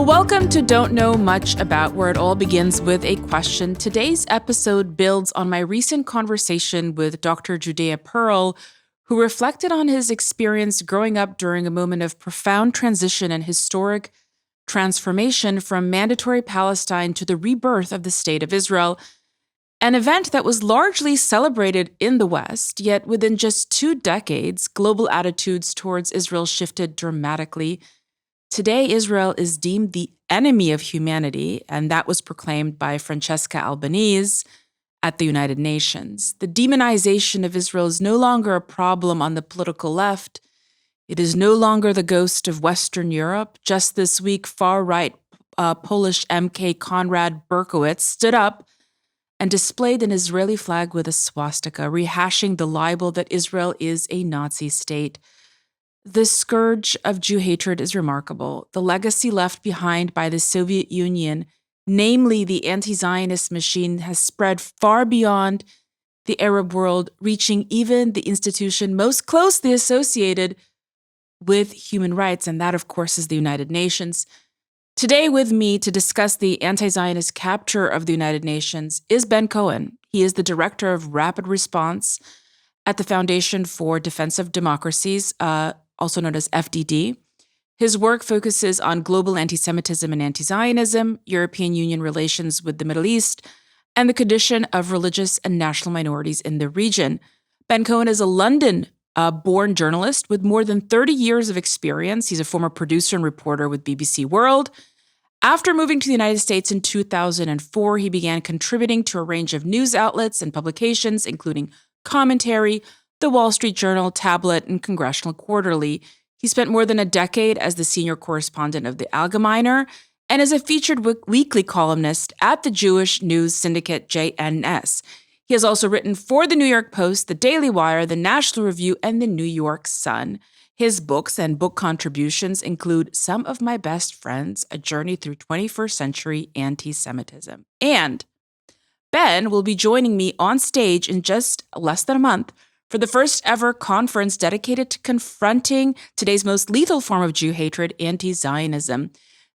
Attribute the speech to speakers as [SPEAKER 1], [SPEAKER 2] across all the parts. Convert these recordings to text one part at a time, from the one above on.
[SPEAKER 1] Well, welcome to Don't Know Much About, where it all begins with a question. Today's episode builds on my recent conversation with Dr. Judea Pearl, who reflected on his experience growing up during a moment of profound transition and historic transformation from mandatory Palestine to the rebirth of the State of Israel, an event that was largely celebrated in the West, yet within just 2 decades, global attitudes towards Israel shifted dramatically. Today, Israel is deemed the enemy of humanity, and that was proclaimed by Francesca Albanese at the United Nations. The demonization of Israel is no longer a problem on the political left. It is no longer the ghost of Western Europe. Just this week, far-right Polish MK Konrad Berkowitz stood up and displayed an Israeli flag with a swastika, rehashing the libel that Israel is a Nazi state. The scourge of Jew hatred is remarkable. The legacy left behind by the Soviet Union, namely the anti-Zionist machine, has spread far beyond the Arab world, reaching even the institution most closely associated with human rights, and that, of course, is the United Nations. Today with me to discuss the anti-Zionist capture of the United Nations is Ben Cohen. He is the Director of Rapid Response at the Foundation for Defense of Democracies, also known as FDD. His work focuses on global anti-Semitism and anti-Zionism, European Union relations with the Middle East, and the condition of religious and national minorities in the region. Ben Cohen is a London-born journalist with more than 30 years of experience. He's a former producer and reporter with BBC World. After moving to the United States in 2004, he began contributing to a range of news outlets and publications, including Commentary, The Wall Street Journal, Tablet, and Congressional Quarterly. He spent more than a decade as the senior correspondent of the Allgemeiner and is a featured weekly columnist at the Jewish News Syndicate, JNS. He has also written for the New York Post, the Daily Wire, the National Review, and the New York Sun. His books and book contributions include Some of My Best Friends, A Journey Through 21st Century Anti-Semitism. And Ben will be joining me on stage in just less than a month for the first ever conference dedicated to confronting today's most lethal form of Jew hatred, anti-Zionism.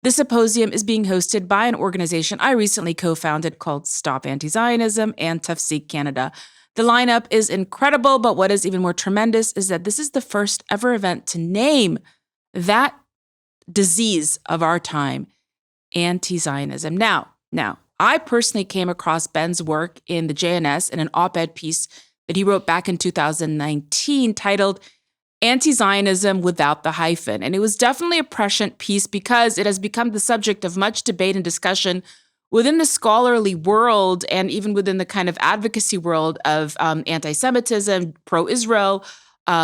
[SPEAKER 1] This symposium is being hosted by an organization I recently co-founded called Stop Anti-Zionism and Tafsik Canada. The lineup is incredible, but what is even more tremendous is that this is the first ever event to name that disease of our time, anti-Zionism. Now, I personally came across Ben's work in the JNS in an op-ed piece that he wrote back in 2019 titled Anti-Zionism Without the Hyphen. And it was definitely a prescient piece because it has become the subject of much debate and discussion within the scholarly world and even within the kind of advocacy world of anti-Semitism, pro-Israel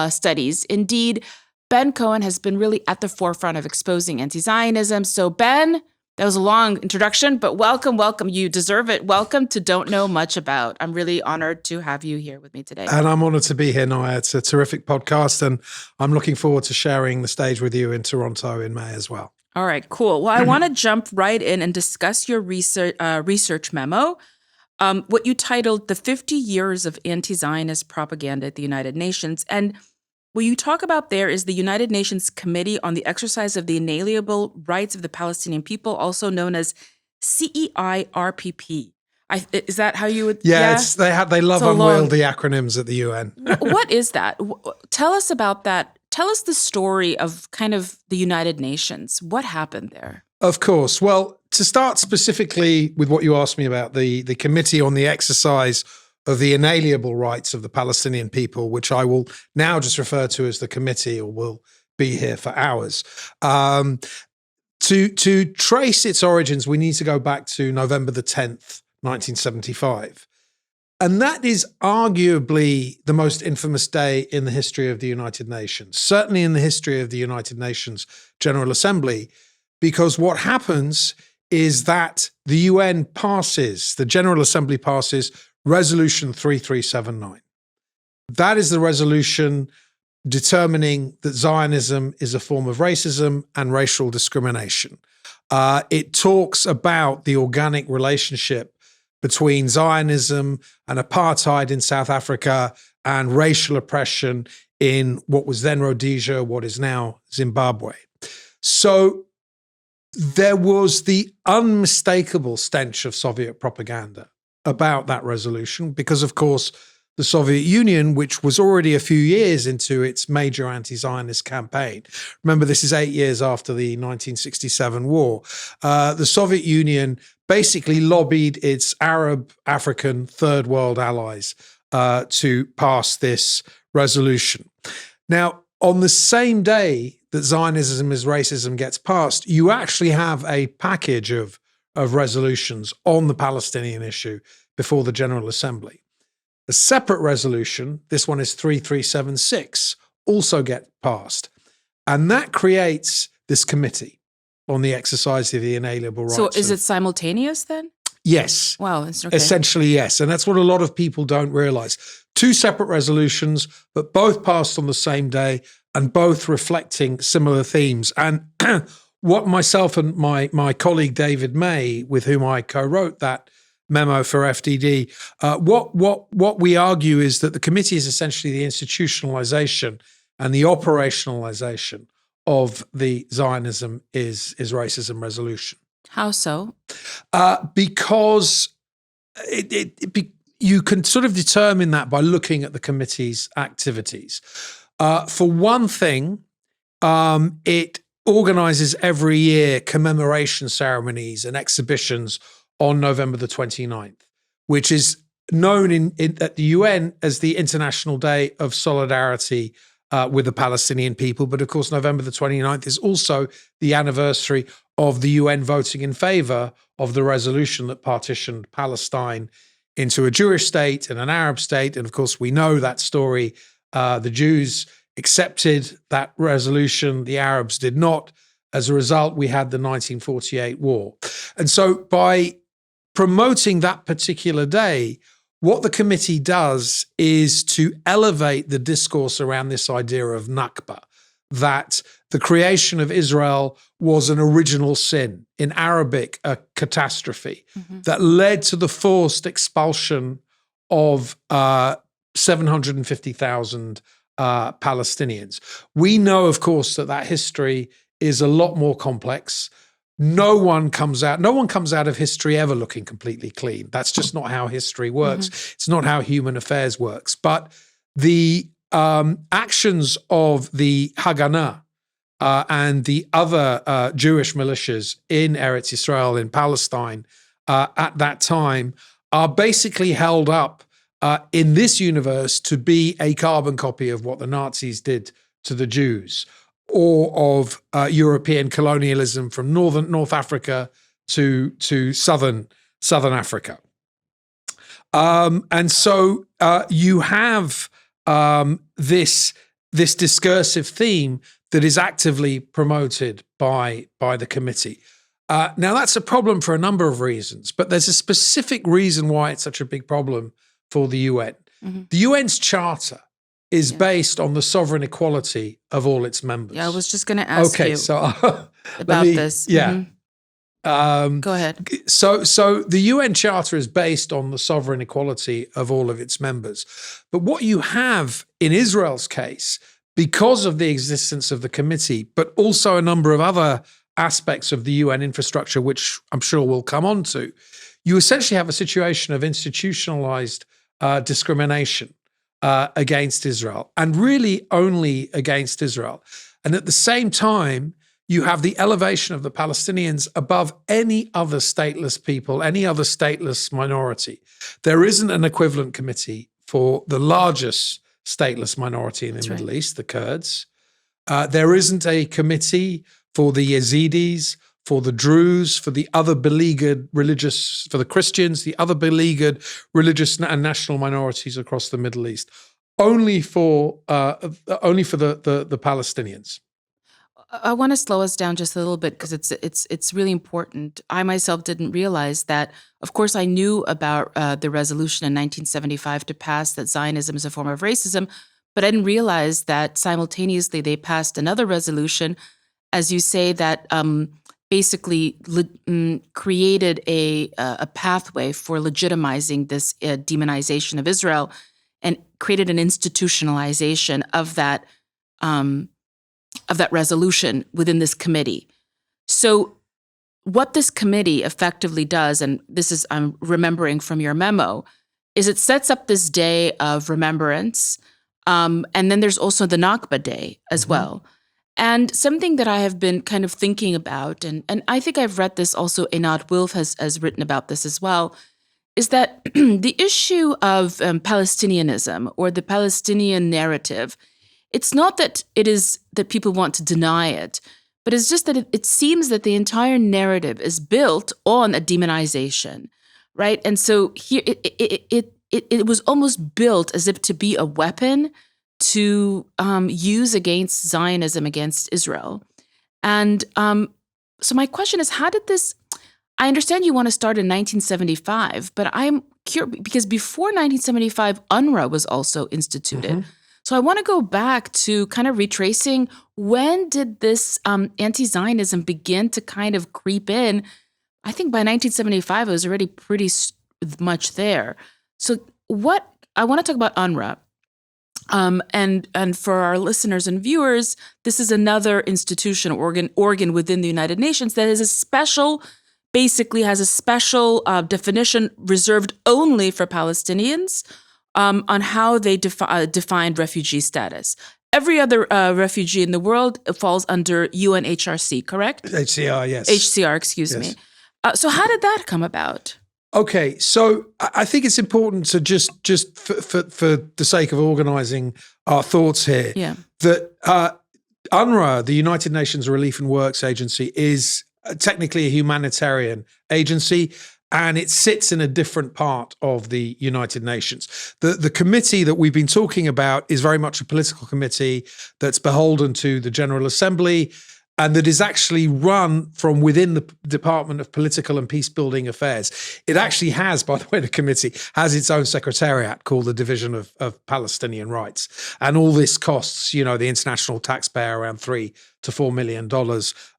[SPEAKER 1] studies. Indeed, Ben Cohen has been really at the forefront of exposing anti-Zionism. So Ben, that was a long introduction, but welcome. You deserve it. Welcome to Don't Know Much About. I'm really honored to have you here with me today.
[SPEAKER 2] And I'm honored to be here, Naya. It's a terrific podcast, and I'm looking forward to sharing the stage with you in Toronto in May as well.
[SPEAKER 1] All right, cool. Well, I want to jump right in and discuss your research memo, what you titled The 50 Years of Anti-Zionist Propaganda at the United Nations. And what you talk about there is the United Nations Committee on the Exercise of the Inalienable Rights of the Palestinian People, also known as CEIRPP. Is that how you would?
[SPEAKER 2] Yeah, they love unwieldy acronyms at the UN.
[SPEAKER 1] What is that? Tell us about that. Tell us the story of kind of the United Nations. What happened there?
[SPEAKER 2] Of course. Well, to start specifically with what you asked me about, the Committee on the Exercise of the Inalienable Rights of the Palestinian People, which I will now just refer to as the committee, or will be here for hours. To trace its origins, we need to go back to November the 10th, 1975. And that is arguably the most infamous day in the history of the United Nations, certainly in the history of the United Nations General Assembly, because what happens is that the UN passes, the General Assembly passes Resolution 3379. That is the resolution determining that Zionism is a form of racism and racial discrimination. It talks about the organic relationship between Zionism and apartheid in South Africa and racial oppression in what was then Rhodesia, what is now Zimbabwe. So there was the unmistakable stench of Soviet propaganda about that resolution because, of course, the Soviet Union, which was already a few years into its major anti-Zionist campaign. Remember, this is 8 years after the 1967 war. The Soviet Union basically lobbied its Arab, African, third world allies to pass this resolution. Now, on the same day that Zionism is racism gets passed, you actually have a package of resolutions on the Palestinian issue before the General Assembly. A separate resolution, this one is 3376, also get passed. And that creates this committee on the exercise of the inalienable rights.
[SPEAKER 1] So is it simultaneous then?
[SPEAKER 2] Yes.
[SPEAKER 1] Wow, it's okay.
[SPEAKER 2] Essentially, yes. And that's what a lot of people don't realize. Two separate resolutions, but both passed on the same day and both reflecting similar themes. And what myself and my colleague David May, with whom I co-wrote that memo for FDD, what we argue is that the committee is essentially the institutionalization and the operationalization of the Zionism is racism resolution.
[SPEAKER 1] How so?
[SPEAKER 2] Because you can sort of determine that by looking at the committee's activities. For one thing, it organizes every year commemoration ceremonies and exhibitions on November the 29th, which is known at the UN as the International Day of Solidarity with the Palestinian people. But of course, November the 29th is also the anniversary of the UN voting in favor of the resolution that partitioned Palestine into a Jewish state and an Arab state. And of course, we know that story. The Jews accepted that resolution. The Arabs did not. As a result, we had the 1948 war. And so by promoting that particular day, what the committee does is to elevate the discourse around this idea of Nakba, that the creation of Israel was an original sin, in Arabic, a catastrophe, that led to the forced expulsion of 750,000 Palestinians. We know, of course, that history is a lot more complex. No one comes out of history ever looking completely clean. That's just not how history works. It's not how human affairs works. But the actions of the Haganah and the other Jewish militias in Eretz Yisrael, in Palestine, at that time, are basically held up in this universe to be a carbon copy of what the Nazis did to the Jews, or of European colonialism from North Africa to southern Africa. And so you have this discursive theme that is actively promoted by the committee. Now, that's a problem for a number of reasons, but there's a specific reason why it's such a big problem for the UN. The UN's charter is based on the sovereign equality of all its members.
[SPEAKER 1] Yeah, I was just going to ask you about this.
[SPEAKER 2] Yeah.
[SPEAKER 1] Go ahead.
[SPEAKER 2] So the UN Charter is based on the sovereign equality of all of its members. But what you have in Israel's case, because of the existence of the committee, but also a number of other aspects of the UN infrastructure, which I'm sure we'll come on to, you essentially have a situation of institutionalized discrimination against Israel, and really only against Israel. And at the same time, you have the elevation of the Palestinians above any other stateless people, any other stateless minority. There isn't an equivalent committee for the largest stateless minority in the Middle East, the Kurds. There isn't a committee for the Yazidis, for the Druze, for the other beleaguered religious, for the Christians, the other beleaguered religious and national minorities across the Middle East. Only for the Palestinians.
[SPEAKER 1] I want to slow us down just a little bit because it's really important. I myself didn't realize that. Of course, I knew about the resolution in 1975 to pass that Zionism is a form of racism, but I didn't realize that simultaneously they passed another resolution, as you say, that basically created a pathway for legitimizing this demonization of Israel, and created an institutionalization of that resolution within this committee. So what this committee effectively does, and this is, I'm remembering from your memo, is it sets up this day of remembrance. And then there's also the Nakba Day as well. And something that I have been kind of thinking about, and I think I've read this also, Einat Wilf has written about this as well, is that the issue of Palestinianism or the Palestinian narrative, it's not that it is that people want to deny it, but it's just that it seems that the entire narrative is built on a demonization, right? And so here it was almost built as if to be a weapon to use against Zionism, against Israel. And so my question is, how did this, I understand you want to start in 1975, but I'm curious, because before 1975, UNRWA was also instituted. So I want to go back to kind of retracing, when did this anti-Zionism begin to kind of creep in? I think by 1975, it was already pretty much there. So I want to talk about UNRWA. And for our listeners and viewers, this is another institution, organ within the United Nations that is basically has a special definition reserved only for Palestinians on how they defined refugee status. Every other refugee in the world falls under UNHRC, correct?
[SPEAKER 2] HCR, yes.
[SPEAKER 1] HCR, excuse me. So how did that come about?
[SPEAKER 2] Okay, so I think it's important to just for the sake of organizing our thoughts here, that UNRWA, the United Nations Relief and Works Agency, is technically a humanitarian agency, and it sits in a different part of the United Nations. The committee that we've been talking about is very much a political committee that's beholden to the General Assembly, and that is actually run from within the Department of Political and Peacebuilding Affairs. It actually has, by the way, the committee has its own secretariat called the Division of Palestinian Rights. And all this costs, the international taxpayer around $3 to $4 million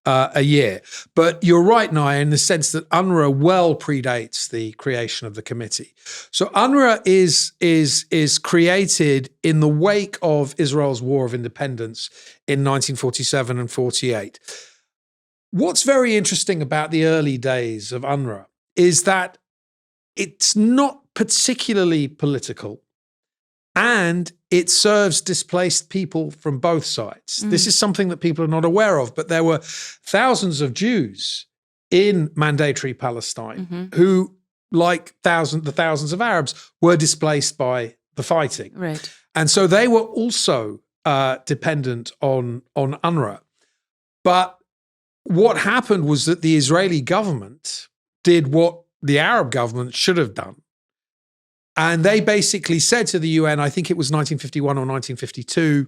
[SPEAKER 2] a year. But you're right, Naya, in the sense that UNRWA well predates the creation of the committee. So UNRWA is created in the wake of Israel's War of Independence in 1947 and 48. What's very interesting about the early days of UNRWA is that it's not particularly political, and it serves displaced people from both sides. This is something that people are not aware of, but there were thousands of Jews in mandatory Palestine who, like the thousands of Arabs, were displaced by the fighting.
[SPEAKER 1] Right.
[SPEAKER 2] And so they were also dependent on UNRWA. But what happened was that the Israeli government did what the Arab government should have done. And they basically said to the UN, I think it was 1951 or 1952,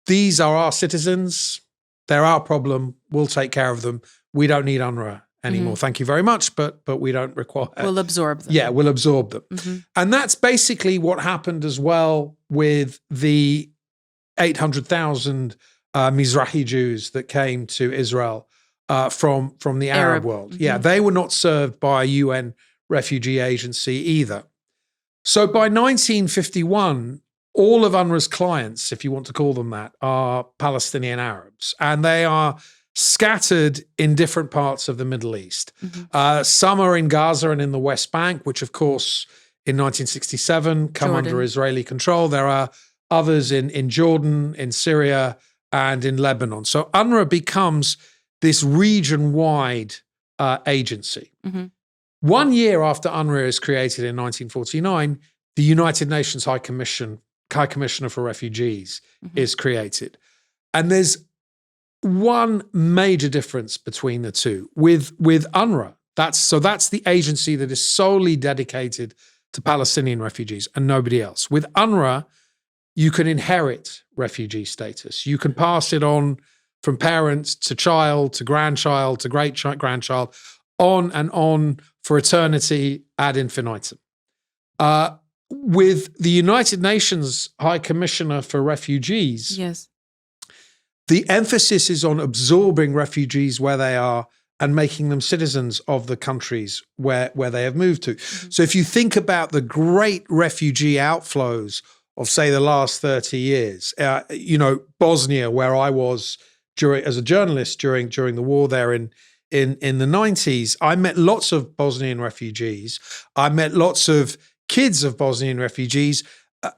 [SPEAKER 2] these are our citizens, they're our problem, we'll take care of them. We don't need UNRWA anymore. Thank you very much, but we don't require.
[SPEAKER 1] We'll absorb them.
[SPEAKER 2] Yeah, we'll absorb them. And that's basically what happened as well with the 800,000 Mizrahi Jews that came to Israel from the Arab world. Yeah, they were not served by a UN refugee agency either. So by 1951, all of UNRWA's clients, if you want to call them that, are Palestinian Arabs, and they are scattered in different parts of the Middle East. Some are in Gaza and in the West Bank, which of course in 1967 come under Israeli control. There are others in Jordan, in Syria, and in Lebanon. So UNRWA becomes this region-wide agency. 1 year after UNRWA is created in 1949, the United Nations High Commissioner for Refugees is created. And there's one major difference between the two. With UNRWA, that's the agency that is solely dedicated to Palestinian refugees and nobody else. With UNRWA, you can inherit refugee status. You can pass it on from parents to child to grandchild to great-grandchild, on and on for eternity ad infinitum. With the United Nations High Commissioner for Refugees, the emphasis is on absorbing refugees where they are and making them citizens of the countries where they have moved to. So if you think about the great refugee outflows of, say, the last 30 years, Bosnia, where I was as a journalist during the war there in in the 90s, I met lots of Bosnian refugees. I met lots of kids of Bosnian refugees.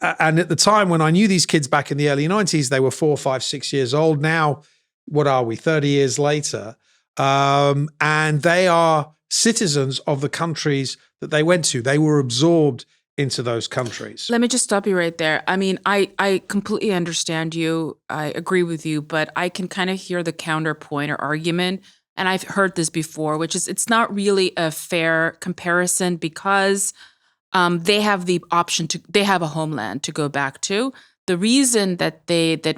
[SPEAKER 2] And at the time when I knew these kids back in the early 90s, they were 4, 5, 6 years old. Now, what are we, 30 years later? And they are citizens of the countries that they went to. They were absorbed into those countries.
[SPEAKER 1] Let me just stop you right there. I mean, I completely understand you. I agree with you, but I can kind of hear the counterpoint or argument. And I've heard this before, which is it's not really a fair comparison because they have the option they have a homeland to go back to. The reason that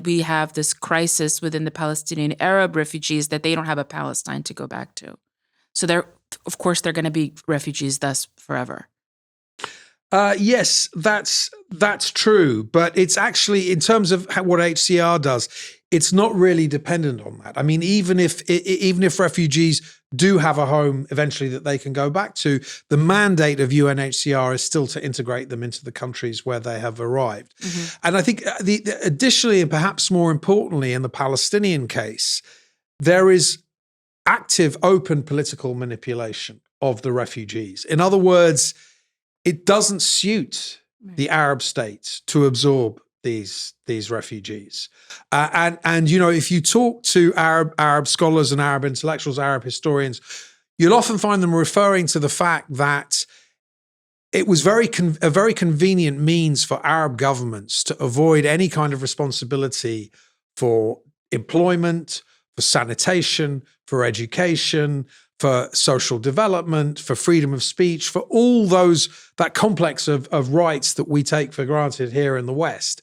[SPEAKER 1] we have this crisis within the Palestinian Arab refugees that they don't have a Palestine to go back to. So of course they're going to be refugees thus forever.
[SPEAKER 2] Yes, that's true. But it's actually, in terms of what HCR does, it's not really dependent on that. I mean, even if refugees do have a home eventually that they can go back to, the mandate of UNHCR is still to integrate them into the countries where they have arrived. Mm-hmm. And I think additionally, and perhaps more importantly, in the Palestinian case, there is active, open political manipulation of the refugees. In other words, it doesn't suit the Arab states to absorb these refugees. And you know, if you talk to Arab scholars and Arab intellectuals, Arab historians, you'll often find them referring to the fact that it was a very convenient means for Arab governments to avoid any kind of responsibility for employment, for sanitation, for education, for social development, for freedom of speech, for all that complex of rights that we take for granted here in the West.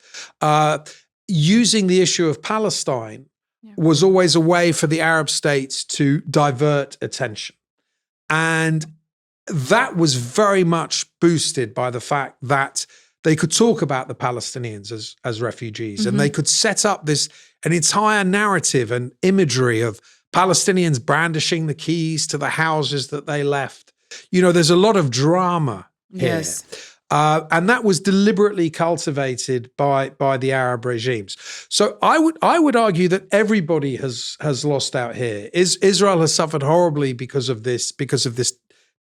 [SPEAKER 2] Using the issue of Palestine was always a way for the Arab states to divert attention. And that was very much boosted by the fact that they could talk about the Palestinians as refugees, mm-hmm. and they could set up an entire narrative and imagery of Palestinians brandishing the keys to the houses that they left. You know, there's a lot of drama here.
[SPEAKER 1] Yes.
[SPEAKER 2] And that was deliberately cultivated by the Arab regimes. So I would argue that everybody has lost out here. Israel has suffered horribly because of this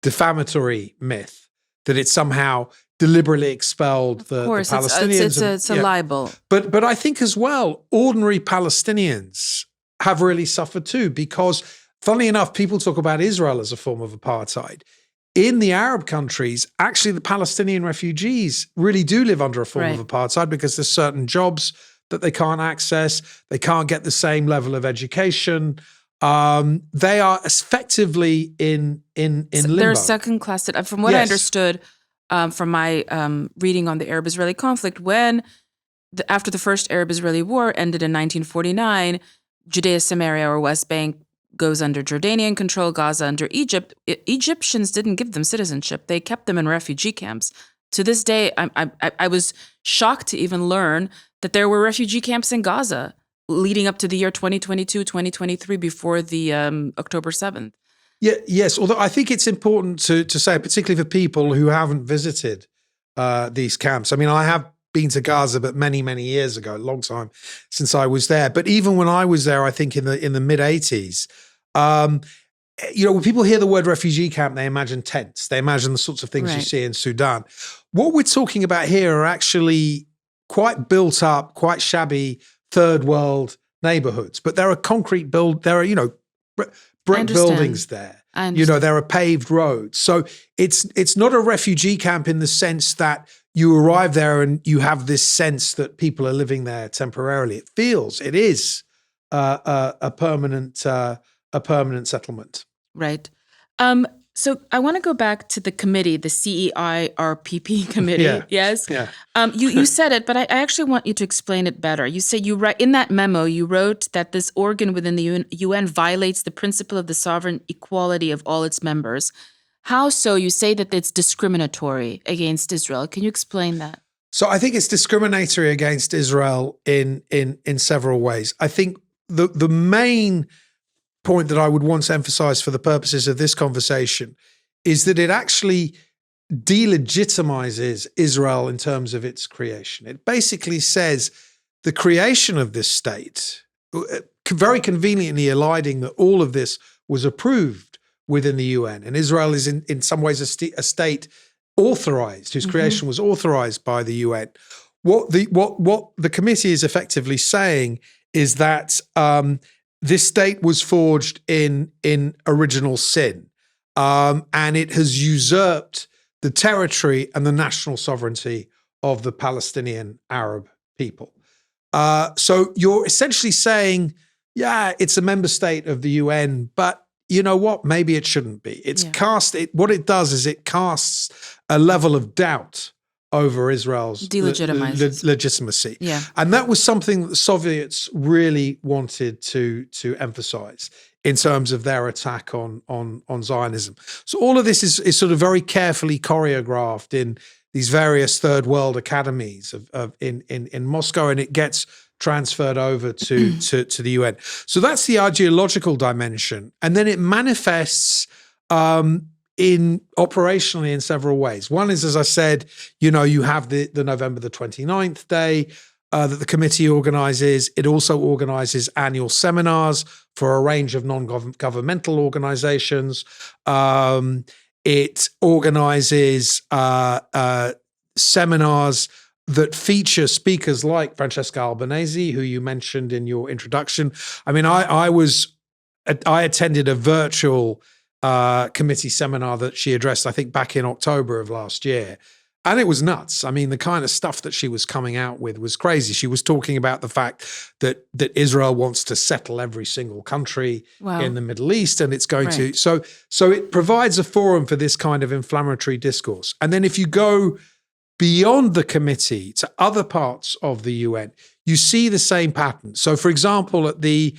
[SPEAKER 2] defamatory myth that it somehow deliberately expelled the Palestinians.
[SPEAKER 1] It's a libel.
[SPEAKER 2] But I think as well, ordinary Palestinians have really suffered too, because funnily enough, people talk about Israel as a form of apartheid. In the Arab countries, actually the Palestinian refugees really do live under a form of apartheid because there's certain jobs that they can't access. They can't get the same level of education. They are effectively in limbo.
[SPEAKER 1] They're second class. From what I understood from my reading on the Arab-Israeli conflict, after the first Arab-Israeli war ended in 1949, Judea, Samaria, or West Bank goes under Jordanian control, Gaza under Egypt. Egyptians didn't give them citizenship. They kept them in refugee camps. To this day, I was shocked to even learn that there were refugee camps in Gaza leading up to the year 2022, 2023, before the October 7th.
[SPEAKER 2] Yeah, yes, although I think it's important to say, particularly for people who haven't visited these camps. I mean, I have been to Gaza, but many, many years ago, a long time since I was there. But even when I was there, I think in the mid 80s, you know, when people hear the word refugee camp, they imagine tents. They imagine the sorts of things you see in Sudan. What we're talking about here are actually quite built up, quite shabby third world neighborhoods. But there are brick buildings there. You know, there are paved roads. So it's not a refugee camp in the sense that you arrive there and you have this sense that people are living there temporarily. It is a permanent settlement.
[SPEAKER 1] Right. So I want to go back to the committee, the CEIRPP committee. Yes.
[SPEAKER 2] Yeah.
[SPEAKER 1] You said it, but I actually want you to explain it better. You say in that memo, you wrote that this organ within the UN violates the principle of the sovereign equality of all its members. How so? You say that it's discriminatory against Israel. Can you explain that?
[SPEAKER 2] So I think it's discriminatory against Israel in several ways. I think the main point that I would want to emphasize for the purposes of this conversation is that it actually delegitimizes Israel in terms of its creation. It basically says the creation of this state, very conveniently eliding that all of this was approved within the UN. And Israel is in some ways a state authorized, whose creation was authorized by the UN. What the committee is effectively saying is that this state was forged in original sin, and it has usurped the territory and the national sovereignty of the Palestinian Arab people. So you're essentially saying, yeah, it's a member state of the UN, but you know what? Maybe it shouldn't be. What it does is it casts a level of doubt over Israel's legitimacy.
[SPEAKER 1] Yeah.
[SPEAKER 2] And that was something that the Soviets really wanted to emphasize in terms of their attack on Zionism. So all of this is sort of very carefully choreographed in these various third world academies in Moscow, and it gets transferred over to the UN. So that's the ideological dimension. And then it manifests operationally in several ways. One is, as I said, you have the November the 29th day that the committee organizes. It also organizes annual seminars for a range of non-governmental organizations. It organizes seminars that feature speakers like Francesca Albanese, who you mentioned in your introduction. I mean, I attended a virtual committee seminar that she addressed, I think, back in October of last year. And it was nuts. I mean, the kind of stuff that she was coming out with was crazy. She was talking about the fact that Israel wants to settle every single country in the Middle East, and it's going to. So it provides a forum for this kind of inflammatory discourse. And then if you go beyond the committee to other parts of the UN, you see the same pattern. So, for example, at the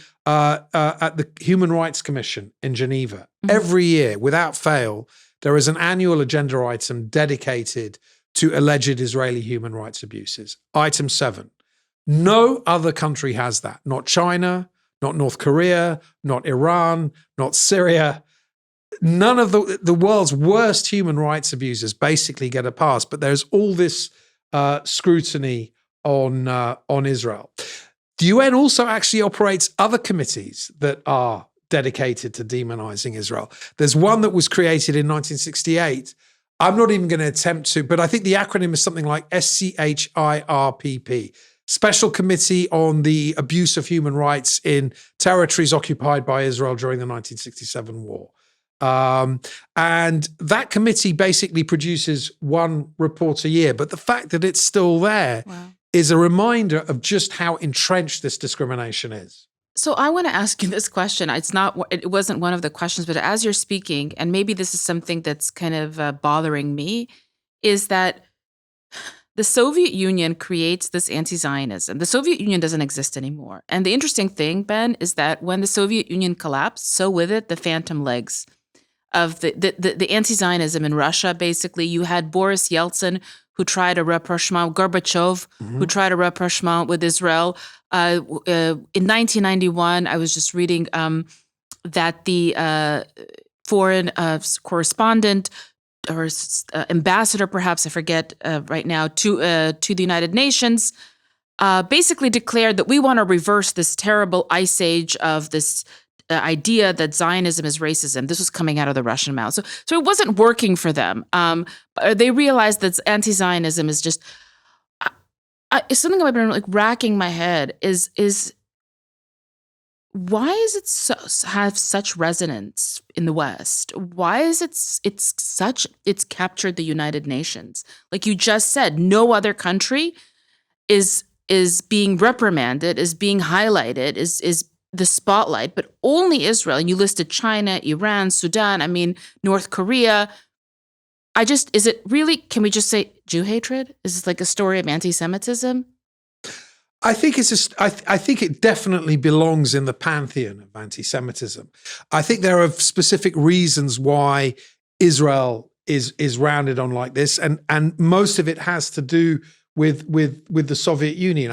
[SPEAKER 2] Human Rights Commission in Geneva, every year, without fail, there is an annual agenda item dedicated to alleged Israeli human rights abuses. Item 7. No other country has that. Not China, not North Korea, not Iran, not Syria. None of the world's worst human rights abusers basically get a pass, but there's all this scrutiny on Israel. The UN also actually operates other committees that are dedicated to demonizing Israel. There's one that was created in 1968. I'm not even going to attempt to, but I think the acronym is something like SCHIRPP, Special Committee on the Abuse of Human Rights in Territories Occupied by Israel during the 1967 war. And that committee basically produces one report a year. But the fact that it's still there is a reminder of just how entrenched this discrimination is.
[SPEAKER 1] So I want to ask you this question. It wasn't one of the questions, but as you're speaking, and maybe this is something that's kind of bothering me, is that the Soviet Union creates this anti-Zionism. The Soviet Union doesn't exist anymore. And the interesting thing, Ben, is that when the Soviet Union collapsed, so with it, the phantom legs of the anti-Zionism in Russia. Basically, you had Boris Yeltsin, who tried a rapprochement, Gorbachev, who tried a rapprochement with Israel. In 1991, I was just reading that the foreign correspondent or ambassador, perhaps, I forget right now, to the United Nations, basically declared that we want to reverse this terrible ice age of this idea that Zionism is racism. This was coming out of the Russian mouth. So it wasn't working for them. They realized that anti-Zionism is just it's something I've been like racking my head is why is it have such resonance in the West? Why is it's captured the United Nations? Like you just said, no other country is being reprimanded, is being highlighted, is the spotlight, but only Israel. And you listed China, Iran, Sudan, North Korea. Is it really, can we just say Jew hatred? Is this like a story of anti-Semitism?
[SPEAKER 2] I think I think it definitely belongs in the pantheon of anti-Semitism. I think there are specific reasons why Israel is rounded on like this, and most of it has to do with the Soviet Union.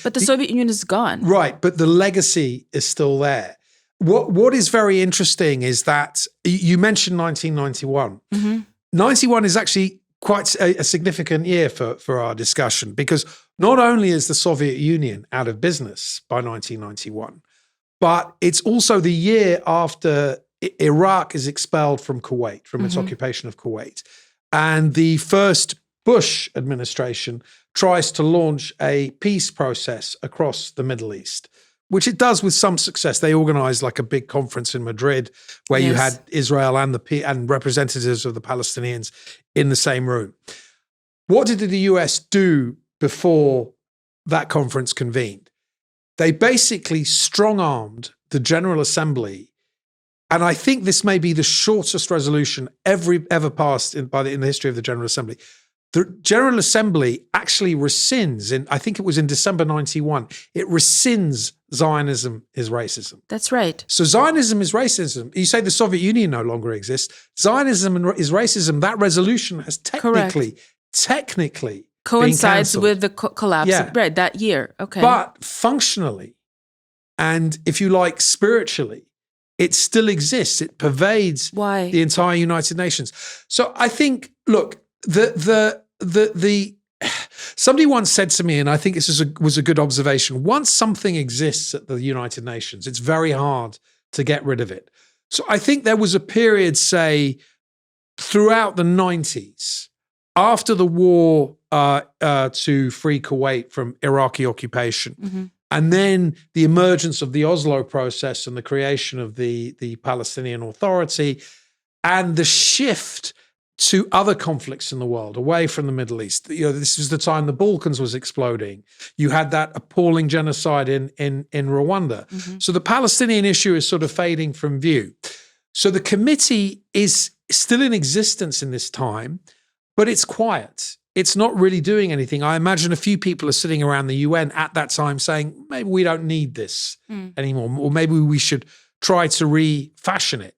[SPEAKER 1] But the Soviet Union is gone.
[SPEAKER 2] Right, but the legacy is still there. What is very interesting is that you mentioned 1991. 91 is actually quite a significant year for our discussion, because not only is the Soviet Union out of business by 1991, but it's also the year after Iraq is expelled from Kuwait, from its occupation of Kuwait. And the first Bush administration tries to launch a peace process across the Middle East, which it does with some success. They organized like a big conference in Madrid where you had Israel and representatives of the Palestinians in the same room. What did the US do before that conference convened? They basically strong-armed the General Assembly. And I think this may be the shortest resolution ever passed in the history of the General Assembly. The General Assembly actually rescinds, I think it was in December 91, it rescinds Zionism is racism.
[SPEAKER 1] That's right.
[SPEAKER 2] So Zionism is racism. You say the Soviet Union no longer exists. Zionism is racism. That resolution has technically
[SPEAKER 1] coincides with the collapse of bread that year. Okay.
[SPEAKER 2] But functionally, and if you like, spiritually, it still exists. It pervades the entire United Nations. So I think, look, somebody once said to me, and I think this was a good observation, once something exists at the United Nations, it's very hard to get rid of it. So I think there was a period, say, throughout the 90s, after the war to free Kuwait from Iraqi occupation, and then the emergence of the Oslo process and the creation of the Palestinian Authority, and the shift to other conflicts in the world, away from the Middle East. This was the time the Balkans was exploding. You had that appalling genocide in Rwanda. So the Palestinian issue is sort of fading from view. So the committee is still in existence in this time, but it's quiet. It's not really doing anything. I imagine a few people are sitting around the UN at that time saying, maybe we don't need this anymore, or maybe we should try to refashion it.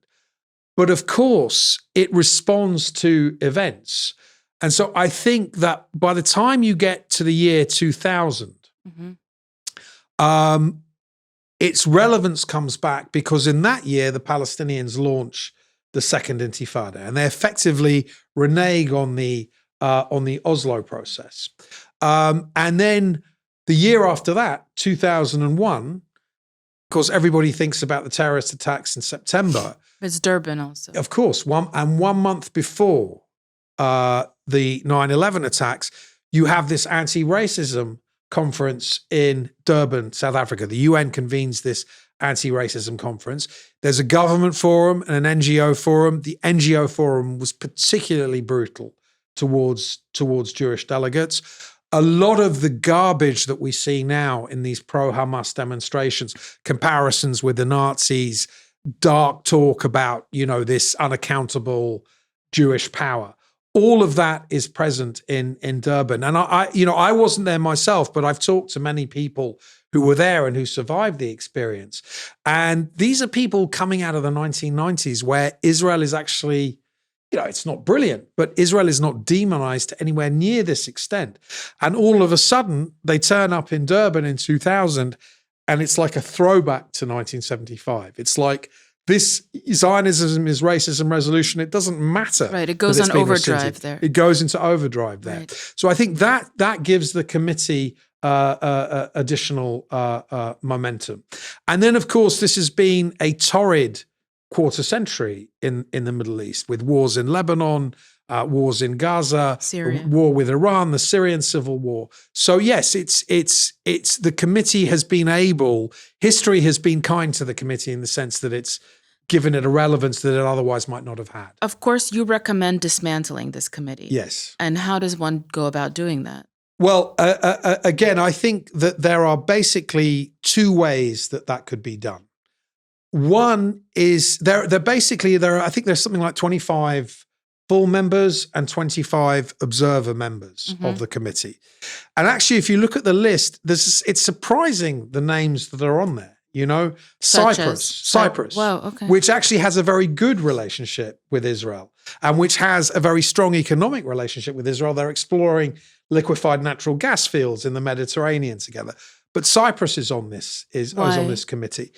[SPEAKER 2] But of course, it responds to events. And so I think that by the time you get to the year 2000, its relevance comes back because in that year, the Palestinians launch the Second Intifada, and they effectively renege on the Oslo process. And then the year after that, 2001, of course, everybody thinks about the terrorist attacks in September.
[SPEAKER 1] It's Durban also.
[SPEAKER 2] Of course. 1 month before the 9/11 attacks, you have this anti-racism conference in Durban, South Africa. The UN convenes this anti-racism conference. There's a government forum and an NGO forum. The NGO forum was particularly brutal towards Jewish delegates. A lot of the garbage that we see now in these pro-Hamas demonstrations, comparisons with the Nazis, dark talk about, this unaccountable Jewish power, all of that is present in Durban. And I wasn't there myself, but I've talked to many people who were there and who survived the experience. And these are people coming out of the 1990s where Israel is actually, it's not brilliant, but Israel is not demonized to anywhere near this extent. And all of a sudden, they turn up in Durban in 2000, and it's like a throwback to 1975. It's like this Zionism is racism resolution. It doesn't matter.
[SPEAKER 1] Right, it goes on overdrive there.
[SPEAKER 2] It goes into overdrive there. Right. So I think that gives the committee additional momentum. And then, of course, this has been a torrid quarter century in the Middle East, with wars in Lebanon, wars in Gaza,
[SPEAKER 1] Syria.
[SPEAKER 2] War with Iran, the Syrian civil war. So yes, it's the committee has been able, history has been kind to the committee in the sense that it's given it a relevance that it otherwise might not have had.
[SPEAKER 1] Of course, you recommend dismantling this committee.
[SPEAKER 2] Yes.
[SPEAKER 1] And how does one go about doing that?
[SPEAKER 2] Well, again, I think that there are basically two ways that could be done. One is I think there's something like 25 full members and 25 observer members of the committee. And actually, if you look at the list, it's surprising the names that are on there. Cyprus,
[SPEAKER 1] wow, okay.
[SPEAKER 2] Which actually has a very good relationship with Israel and which has a very strong economic relationship with Israel. They're exploring liquefied natural gas fields in the Mediterranean together. But Cyprus is on this on this committee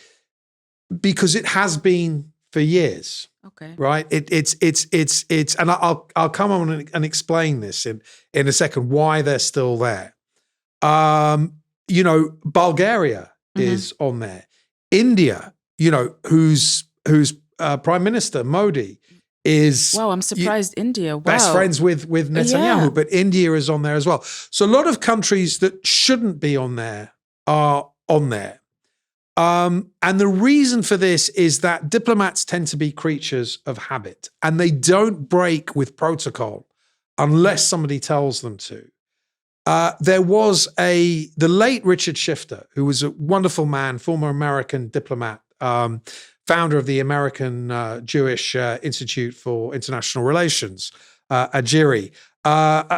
[SPEAKER 2] because it has been for years.
[SPEAKER 1] Okay.
[SPEAKER 2] Right. It's and I'll come on and explain this in a second why they're still there. Bulgaria is on there. India, whose Prime Minister Modi is
[SPEAKER 1] Wow, I'm surprised. India. Wow.
[SPEAKER 2] best friends with Netanyahu,
[SPEAKER 1] Yeah.
[SPEAKER 2] but India is on there as well. So a lot of countries that shouldn't be on there are on there. And the reason for this is that diplomats tend to be creatures of habit, and they don't break with protocol unless somebody tells them to. There was the late Richard Shifter, who was a wonderful man, former American diplomat, founder of the American Jewish Institute for International Relations, AJIRI.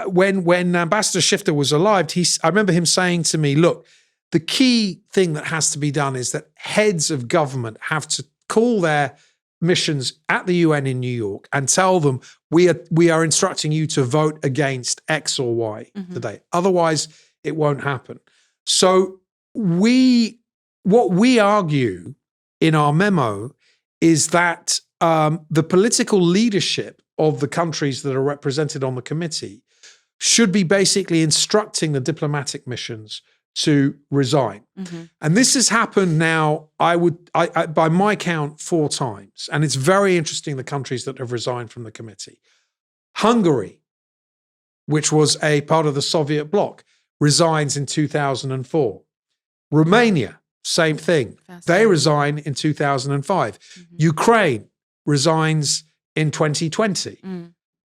[SPEAKER 2] When Ambassador Shifter was alive, I remember him saying to me, look, the key thing that has to be done is that heads of government have to call their missions at the UN in New York and tell them we are instructing you to vote against X or Y today. Otherwise, it won't happen. So what we argue in our memo is that the political leadership of the countries that are represented on the committee should be basically instructing the diplomatic missions to resign. And this has happened now, I by my count, 4 times. And it's very interesting, the countries that have resigned from the committee. Hungary, which was a part of the Soviet bloc, resigns in 2004. Romania, same thing. They resign in 2005. Ukraine resigns in 2020.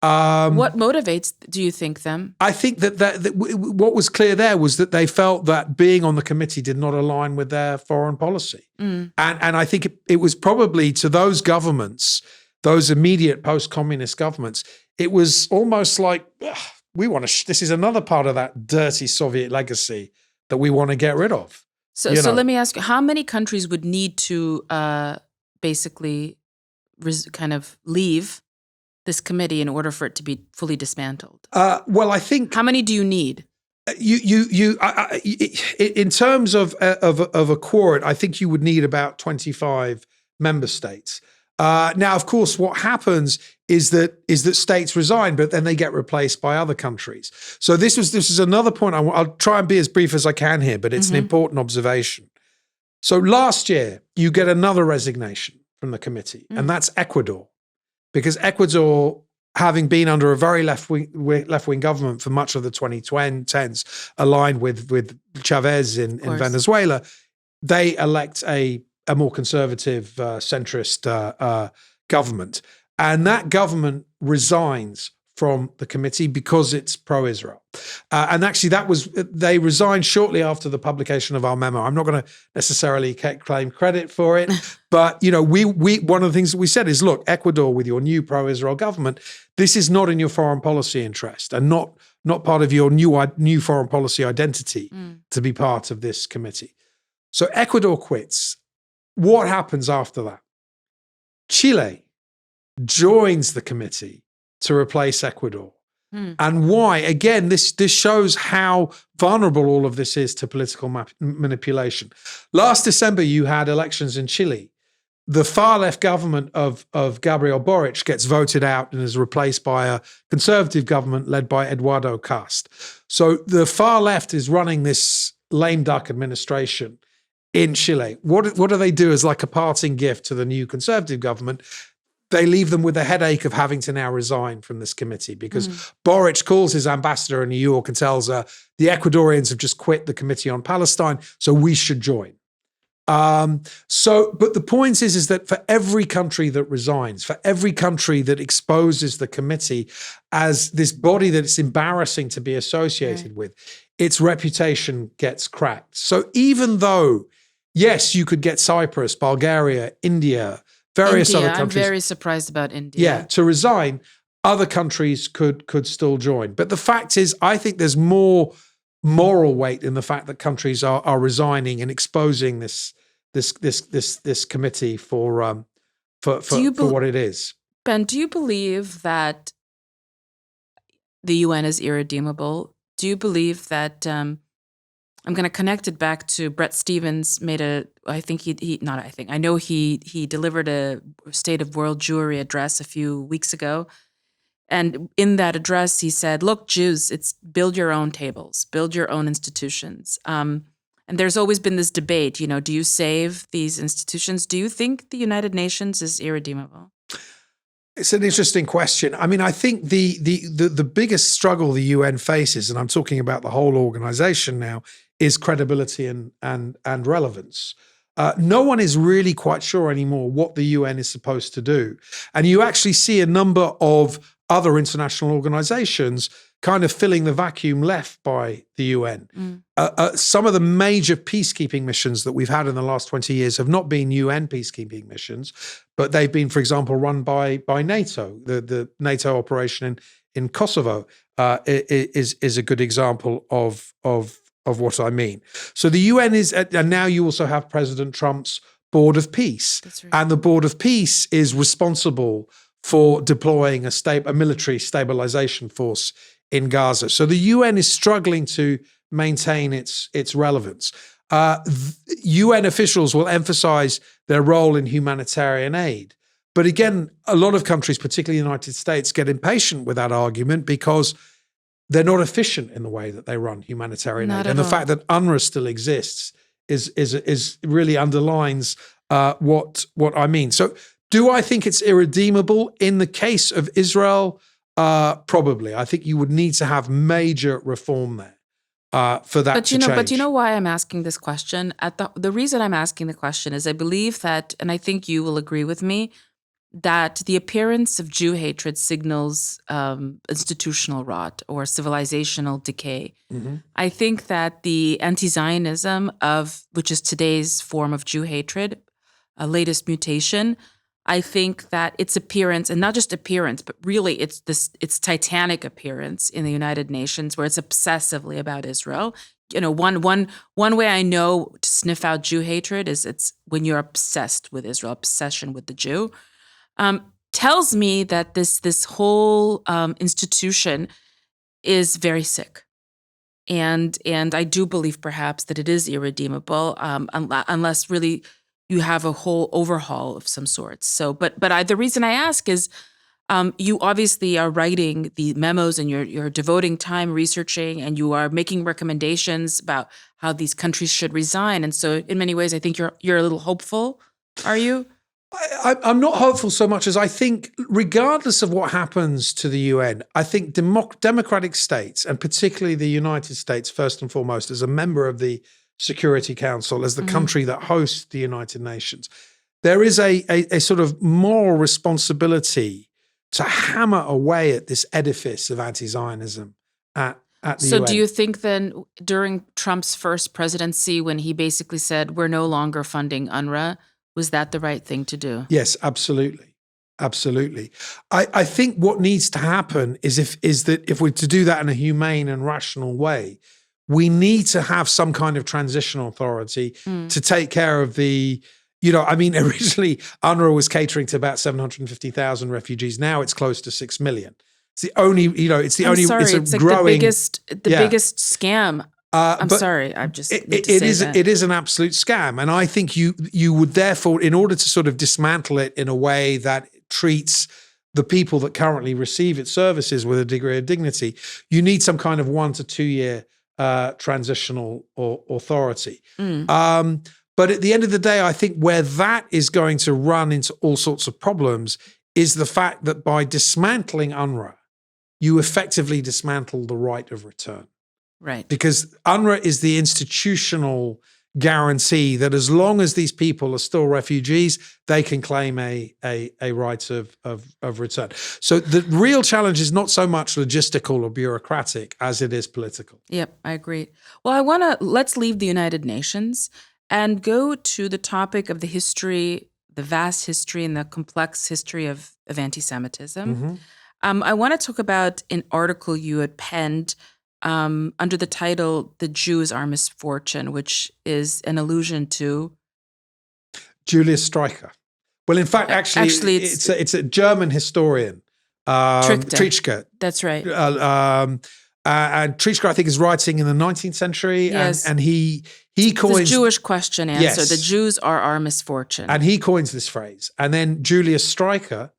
[SPEAKER 1] What motivates, do you think, them?
[SPEAKER 2] I think that what was clear there was that they felt that being on the committee did not align with their foreign policy. And I think it was probably to those governments, those immediate post-communist governments, it was almost like, this is another part of that dirty Soviet legacy that we want to get rid of.
[SPEAKER 1] So let me ask you, how many countries would need to basically kind of leave this committee in order for it to be fully dismantled?
[SPEAKER 2] Well, I think,
[SPEAKER 1] how many do you need?
[SPEAKER 2] In terms of a quorum, I think you would need about 25 member states. Now, of course, what happens is that states resign, but then they get replaced by other countries. So this is another point. I'll try and be as brief as I can here, but it's an important observation. So last year, you get another resignation from the committee, and that's Ecuador. Because Ecuador, having been under a very left-wing government for much of the 2010s, aligned with Chavez in Venezuela, they elect a more conservative, centrist government. And that government resigns from the committee because it's pro-Israel. And actually, they resigned shortly after the publication of our memo. I'm not going to necessarily claim credit for it, but we one of the things that we said is, look, Ecuador, with your new pro-Israel government, this is not in your foreign policy interest and not part of your new foreign policy identity to be part of this committee. So Ecuador quits. What happens after that? Chile joins the committee to replace Ecuador. And why? Again, this shows how vulnerable all of this is to political manipulation. Last December, you had elections in Chile. The far-left government of Gabriel Boric gets voted out and is replaced by a conservative government led by Eduardo Cast. So the far-left is running this lame duck administration in Chile. What do they do as like a parting gift to the new conservative government? They leave them with the headache of having to now resign from this committee because Boric calls his ambassador in New York and tells her, the Ecuadorians have just quit the Committee on Palestine, so we should join. But the point is that for every country that resigns, for every country that exposes the committee as this body that it's embarrassing to be associated with, its reputation gets cracked. So even though, yes, you could get Cyprus, Bulgaria, India, various other countries.
[SPEAKER 1] I'm very surprised about India.
[SPEAKER 2] Yeah, to resign, other countries could still join. But the fact is, I think there's more moral weight in the fact that countries are resigning and exposing this committee for what it is.
[SPEAKER 1] Ben, do you believe that the UN is irredeemable? Do you believe that I'm going to connect it back to Bret Stephens I know he delivered a State of World Jewry address a few weeks ago. And in that address, he said, look, Jews, it's build your own tables, build your own institutions. And there's always been this debate, do you save these institutions? Do you think the United Nations is irredeemable?
[SPEAKER 2] It's an interesting question. I mean, I think the biggest struggle the UN faces, and I'm talking about the whole organization now, is credibility and relevance. No one is really quite sure anymore what the UN is supposed to do. And you actually see a number of other international organizations kind of filling the vacuum left by the UN. Some of the major peacekeeping missions that we've had in the last 20 years have not been UN peacekeeping missions, but they've been, for example, run by NATO. The NATO operation in Kosovo is a good example of what I mean. So the UN is, and now you also have President Trump's Board of Peace.
[SPEAKER 1] That's right.
[SPEAKER 2] And the Board of Peace is responsible for deploying a military stabilization force in Gaza. So the UN is struggling to maintain its relevance. UN officials will emphasize their role in humanitarian aid. But again, a lot of countries, particularly the United States, get impatient with that argument because they're not efficient in the way that they run humanitarian aid. And the fact that UNRWA still exists is really underlines what I mean. So do I think it's irredeemable? In the case of Israel, probably. I think you would need to have major reform there for that to change.
[SPEAKER 1] But you know why I'm asking this question? The reason I'm asking the question is I believe that, and I think you will agree with me, that the appearance of Jew hatred signals institutional rot or civilizational decay.
[SPEAKER 2] Mm-hmm.
[SPEAKER 1] I think that the anti-Zionism which is today's form of Jew hatred, latest mutation, I think that its appearance, and not just appearance, but really its titanic appearance in the United Nations, where it's obsessively about Israel. One way I know to sniff out Jew hatred is it's when you're obsessed with Israel, obsession with the Jew. Tells me that this whole institution is very sick, and I do believe perhaps that it is irredeemable, unless really you have a whole overhaul of some sorts. So, but the reason I ask is, you obviously are writing the memos and you're devoting time researching, and you are making recommendations about how these countries should resign. And so, in many ways, I think you're a little hopeful. Are you?
[SPEAKER 2] I'm not hopeful so much as I think, regardless of what happens to the UN, I think democratic states, and particularly the United States, first and foremost, as a member of the Security Council, as the country that hosts the United Nations, there is a sort of moral responsibility to hammer away at this edifice of anti-Zionism at the UN.
[SPEAKER 1] So do you think then during Trump's first presidency, when he basically said, we're no longer funding UNRWA, was that the right thing to do?
[SPEAKER 2] Yes, absolutely. Absolutely. I think what needs to happen is that if we're to do that in a humane and rational way, we need to have some kind of transitional authority to take care of the, originally UNRWA was catering to about 750,000 refugees. Now it's close to 6 million. It's the only, it's like growing.
[SPEAKER 1] The biggest scam. I'm sorry. I just need to say that.
[SPEAKER 2] It is an absolute scam. And I think you would therefore, in order to sort of dismantle it in a way that treats the people that currently receive its services with a degree of dignity, you need some kind of 1 to 2 year transitional authority. But at the end of the day, I think where that is going to run into all sorts of problems is the fact that by dismantling UNRWA, you effectively dismantle the right of return.
[SPEAKER 1] Right.
[SPEAKER 2] Because UNRWA is the institutional guarantee that as long as these people are still refugees, they can claim a right of return. So the real challenge is not so much logistical or bureaucratic as it is political.
[SPEAKER 1] Yep, I agree. Well, let's leave the United Nations and go to the topic of the history, the vast history and the complex history of anti-Semitism. I want to talk about an article you had penned under the title "The Jews Are Misfortune," which is an allusion to
[SPEAKER 2] Julius Streicher. Well, in fact, actually it's a German historian, Trichke.
[SPEAKER 1] That's right.
[SPEAKER 2] And Trichke, I think, is writing in the 19th century,
[SPEAKER 1] yes.
[SPEAKER 2] and he coins
[SPEAKER 1] the Jewish question answer.
[SPEAKER 2] Yes.
[SPEAKER 1] The Jews are our misfortune,
[SPEAKER 2] and he coins this phrase. And then Julius Streicher,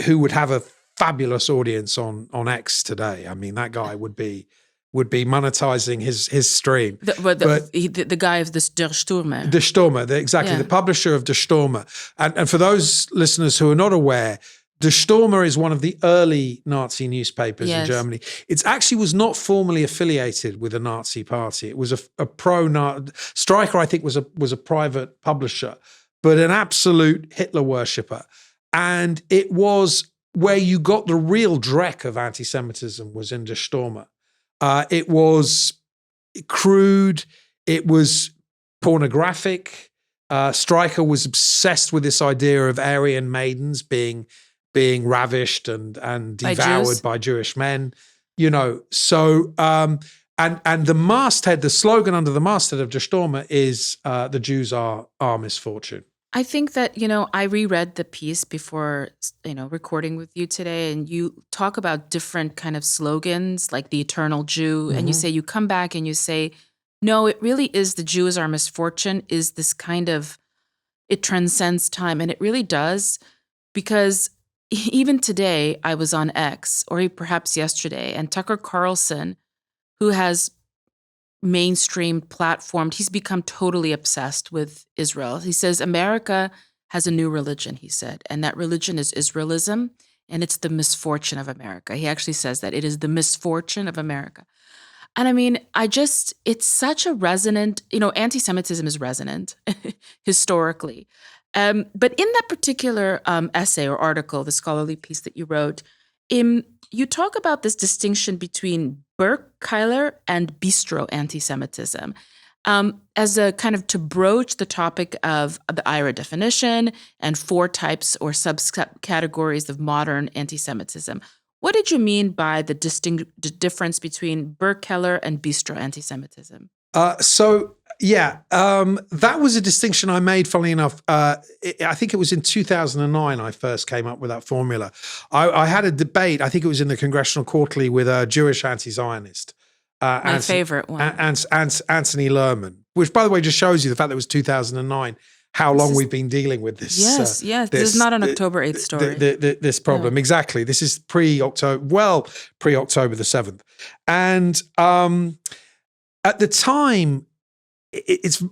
[SPEAKER 2] who would have a fabulous audience on X today. I mean, that guy would be would be monetizing his stream.
[SPEAKER 1] The guy of this Der Stürmer.
[SPEAKER 2] Der Stürmer, the publisher of Der Stürmer. And for those listeners who are not aware, Der Stürmer is one of the early Nazi newspapers in Germany. It actually was not formally affiliated with a Nazi party. It was a pro-Nazi. Streicher, I think, was a private publisher, but an absolute Hitler worshipper. And it was where you got the real dreck of anti-Semitism was in Der Stürmer. It was crude. It was pornographic. Streicher was obsessed with this idea of Aryan maidens being ravished and devoured by Jewish men. So and the masthead, the slogan under the masthead of Der Stürmer is the Jews are our misfortune.
[SPEAKER 1] I think that, I reread the piece before, recording with you today, and you talk about different kind of slogans like the eternal Jew, and you say, you come back and you say, no, it really is the Jew is our misfortune, is this kind of, it transcends time. And it really does, because even today I was on X, or perhaps yesterday, and Tucker Carlson, who has mainstream platformed, he's become totally obsessed with Israel. He says America has a new religion, he said, and that religion is Israelism, and it's the misfortune of America. He actually says that it is the misfortune of America. And I mean, it's such a resonant, anti-Semitism is resonant historically. But in that particular essay or article, the scholarly piece that you wrote, you talk about this distinction between Burke-Keiler and bistro anti-Semitism as a kind of to broach the topic of the IHRA definition and 4 types or subcategories of modern anti-Semitism. What did you mean by the difference between Burke-Keiler and bistro anti-Semitism? That was a distinction I made, funnily enough. I think it was in 2009 I first came up with that formula. I had a debate, I think it was in the Congressional Quarterly, with a Jewish anti-Zionist. My favorite one.
[SPEAKER 2] Anthony Lerman, which, by the way, just shows you the fact that it was 2009, how long we've been dealing with this.
[SPEAKER 1] Yes. This is not an October 8th story.
[SPEAKER 2] This problem, exactly. This is pre-October the 7th. And at the time,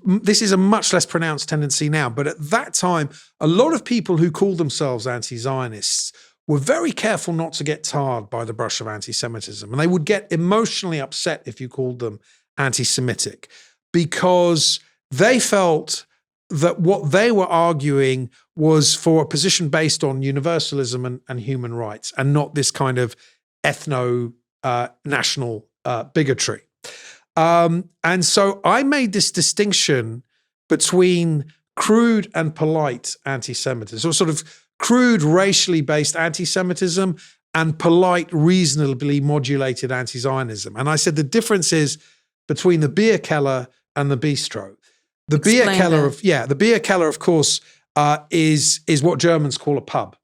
[SPEAKER 2] this is a much less pronounced tendency now, but at that time, a lot of people who called themselves anti-Zionists were very careful not to get tarred by the brush of anti-Semitism. And they would get emotionally upset if you called them anti-Semitic, because they felt that what they were arguing was for a position based on universalism and human rights, and not this kind of ethno-national bigotry. And so I made this distinction between crude and polite anti-Semitism, so sort of crude racially based anti-Semitism and polite, reasonably modulated anti-Zionism. And I said the difference is between the beer keller and the bistro. The beer keller, of course, is what Germans call a pub.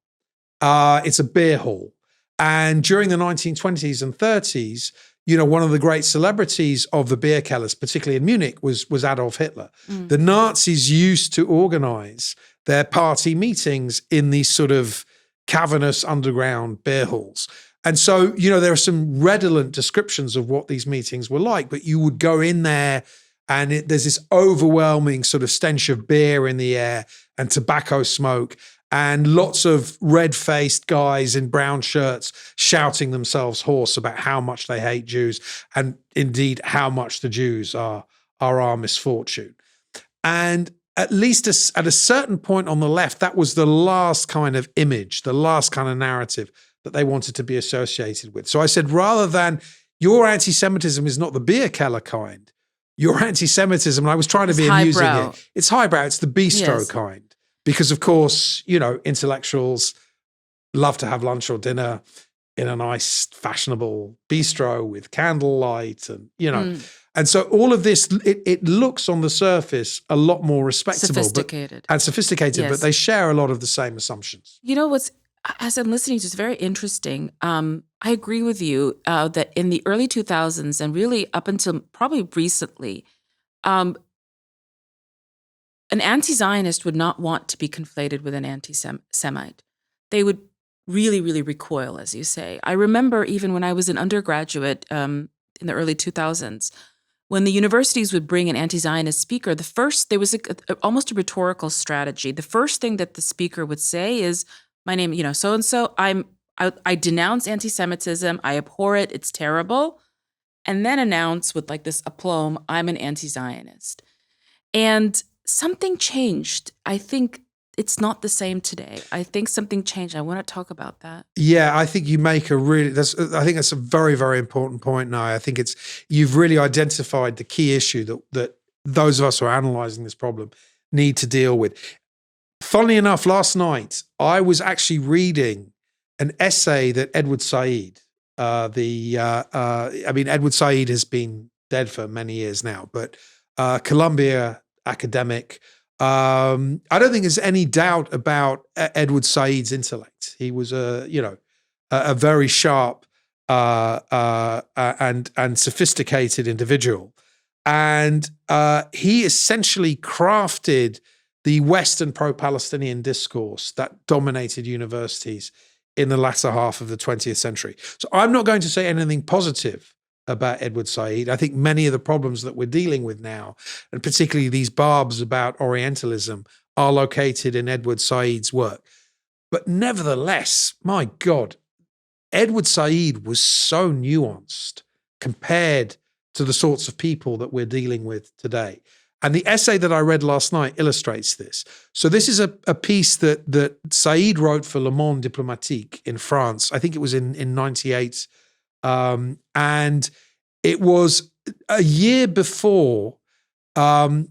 [SPEAKER 2] It's a beer hall. And during the 1920s and 30s, one of the great celebrities of the beer kellers, particularly in Munich, was Adolf Hitler. The Nazis used to organize their party meetings in these sort of cavernous underground beer halls. And so, there are some redolent descriptions of what these meetings were like, but you would go in there and there's this overwhelming sort of stench of beer in the air and tobacco smoke, and lots of red-faced guys in brown shirts shouting themselves hoarse about how much they hate Jews, and indeed how much the Jews are our misfortune. And at least at a certain point on the left, that was the last kind of image, the last kind of narrative that they wanted to be associated with. So I said, rather than your anti-Semitism is not the beer keller kind, your anti-Semitism, and I was trying to be amusing here, it's highbrow, it's the bistro kind. Because, of course, intellectuals love to have lunch or dinner in a nice, fashionable bistro with candlelight and so all of this, it looks on the surface a lot more respectable.
[SPEAKER 1] Sophisticated,
[SPEAKER 2] but they share a lot of the same assumptions.
[SPEAKER 1] As I'm listening to, it's very interesting. I agree with you that in the early 2000s and really up until probably recently, an anti-Zionist would not want to be conflated with an anti-Semite. They would really, really recoil, as you say. I remember even when I was an undergraduate in the early 2000s, when the universities would bring an anti-Zionist speaker, there was almost a rhetorical strategy. The first thing that the speaker would say is, my name, so-and-so, I denounce anti-Semitism, I abhor it, it's terrible, and then announce with like this aplomb, I'm an anti-Zionist. And something changed. I think it's not the same today. I think something changed. I want to talk about that.
[SPEAKER 2] Yeah, I think you make I think that's a very, very important point, Naya. I think you've really identified the key issue that those of us who are analyzing this problem need to deal with. Funnily enough, last night, I was actually reading an essay that Edward Said, Edward Said has been dead for many years now, but Columbia academic. I don't think there's any doubt about Edward Said's intellect. He was a very sharp and sophisticated individual, and he essentially crafted the Western pro-Palestinian discourse that dominated universities in the latter half of the 20th century. So I'm not going to say anything positive about Edward Said. I think many of the problems that we're dealing with now, and particularly these barbs about Orientalism, are located in Edward Said's work. But nevertheless, my God, Edward Said was so nuanced compared to the sorts of people that we're dealing with today. And the essay that I read last night illustrates this. So this is a piece that Said wrote for Le Monde Diplomatique in France. I think it was in 98. And it was a year before a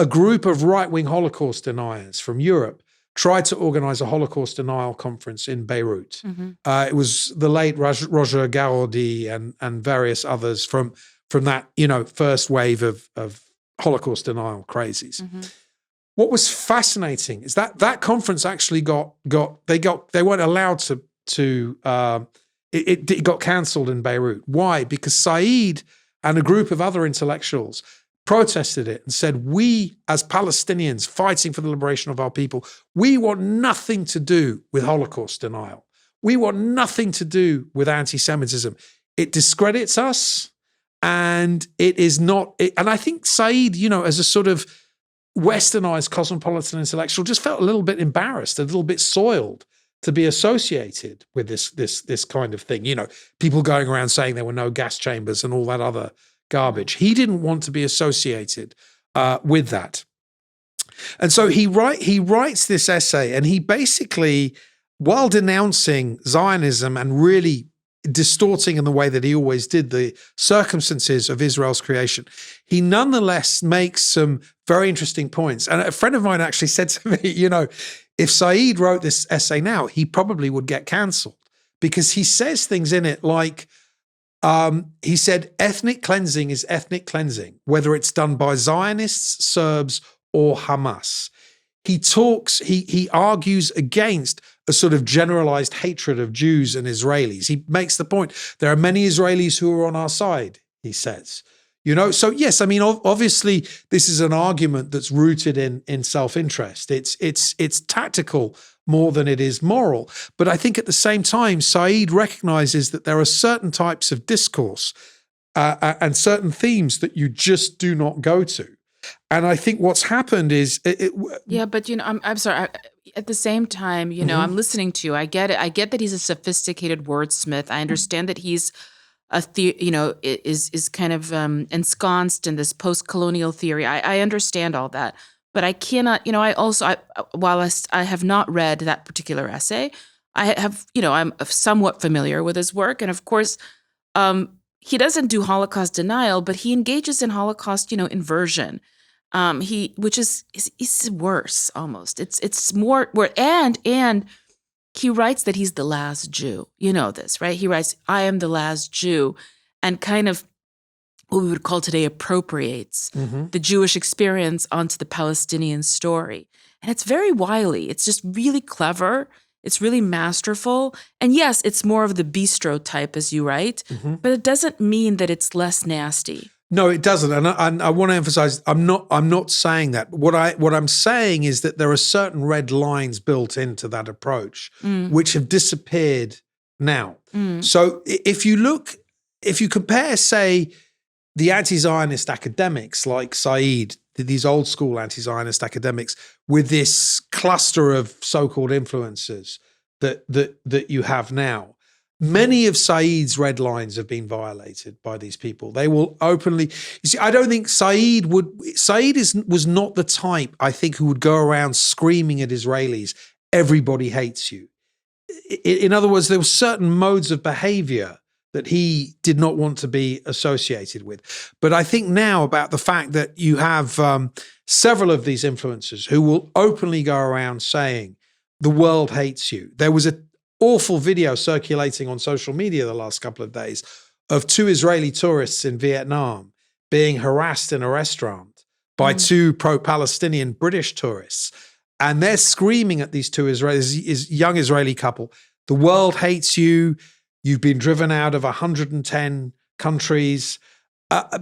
[SPEAKER 2] group of right-wing Holocaust deniers from Europe tried to organize a Holocaust denial conference in Beirut. Mm-hmm. It was the late Roger Garaudy and various others from that, first wave of Holocaust denial crazies. Mm-hmm. What was fascinating is that conference actually they weren't allowed to it got cancelled in Beirut. Why? Because Said and a group of other intellectuals protested it and said, we as Palestinians fighting for the liberation of our people, we want nothing to do with Holocaust denial. We want nothing to do with anti-Semitism. It discredits us. And it is not, and I think Said, as a sort of westernized cosmopolitan intellectual, just felt a little bit embarrassed, a little bit soiled to be associated with this kind of thing. People going around saying there were no gas chambers and all that other garbage. He didn't want to be associated with that. And so he writes this essay, and he basically, while denouncing Zionism and really distorting in the way that he always did the circumstances of Israel's creation, he nonetheless makes some very interesting points. And a friend of mine actually said to me, if Said wrote this essay now, he probably would get cancelled, because he says things in it like, he said, ethnic cleansing is ethnic cleansing, whether it's done by Zionists, Serbs, or Hamas. He argues against a sort of generalized hatred of Jews and Israelis. He makes the point, there are many Israelis who are on our side, he says. So yes, obviously this is an argument that's rooted in self-interest. It's tactical more than it is moral. But I think at the same time, Said recognizes that there are certain types of discourse and certain themes that you just do not go to. And I think what's happened is
[SPEAKER 1] yeah, but I'm sorry. At the same time, mm-hmm. I'm listening to you. I get it. I get that he's a sophisticated wordsmith. I understand that he's is kind of ensconced in this post-colonial theory. I understand all that, but I cannot. While I have not read that particular essay, I have. I'm somewhat familiar with his work, and of course, he doesn't do Holocaust denial, but he engages in Holocaust, inversion. Which is worse almost. It's more where and he writes that he's the last Jew. You know this, right? He writes, I am the last Jew, and kind of what we would call today appropriates mm-hmm. the Jewish experience onto the Palestinian story. And it's very wily. It's just really clever. It's really masterful. And yes, it's more of the bistro type, as you write, mm-hmm. but it doesn't mean that it's less nasty.
[SPEAKER 2] No, it doesn't. And I want to emphasize, I'm not saying that. What I'm saying is that there are certain red lines built into that approach, which have disappeared now. So if you look if you compare, say, the anti-Zionist academics like Said, these old school anti-Zionist academics, with this cluster of so-called influencers that you have now, many of Said's red lines have been violated by these people. They will openly. You see, I don't think Said was not the type, I think, who would go around screaming at Israelis, "Everybody hates you." In other words, there were certain modes of behavior that he did not want to be associated with. But I think now about the fact that you have several of these influencers who will openly go around saying, "The world hates you." There was an awful video circulating on social media the last couple of days of 2 Israeli tourists in Vietnam being harassed in a restaurant by 2 pro-Palestinian British tourists. And they're screaming at these 2 Israelis, young Israeli couple, "The world hates you. You've been driven out of 110 countries."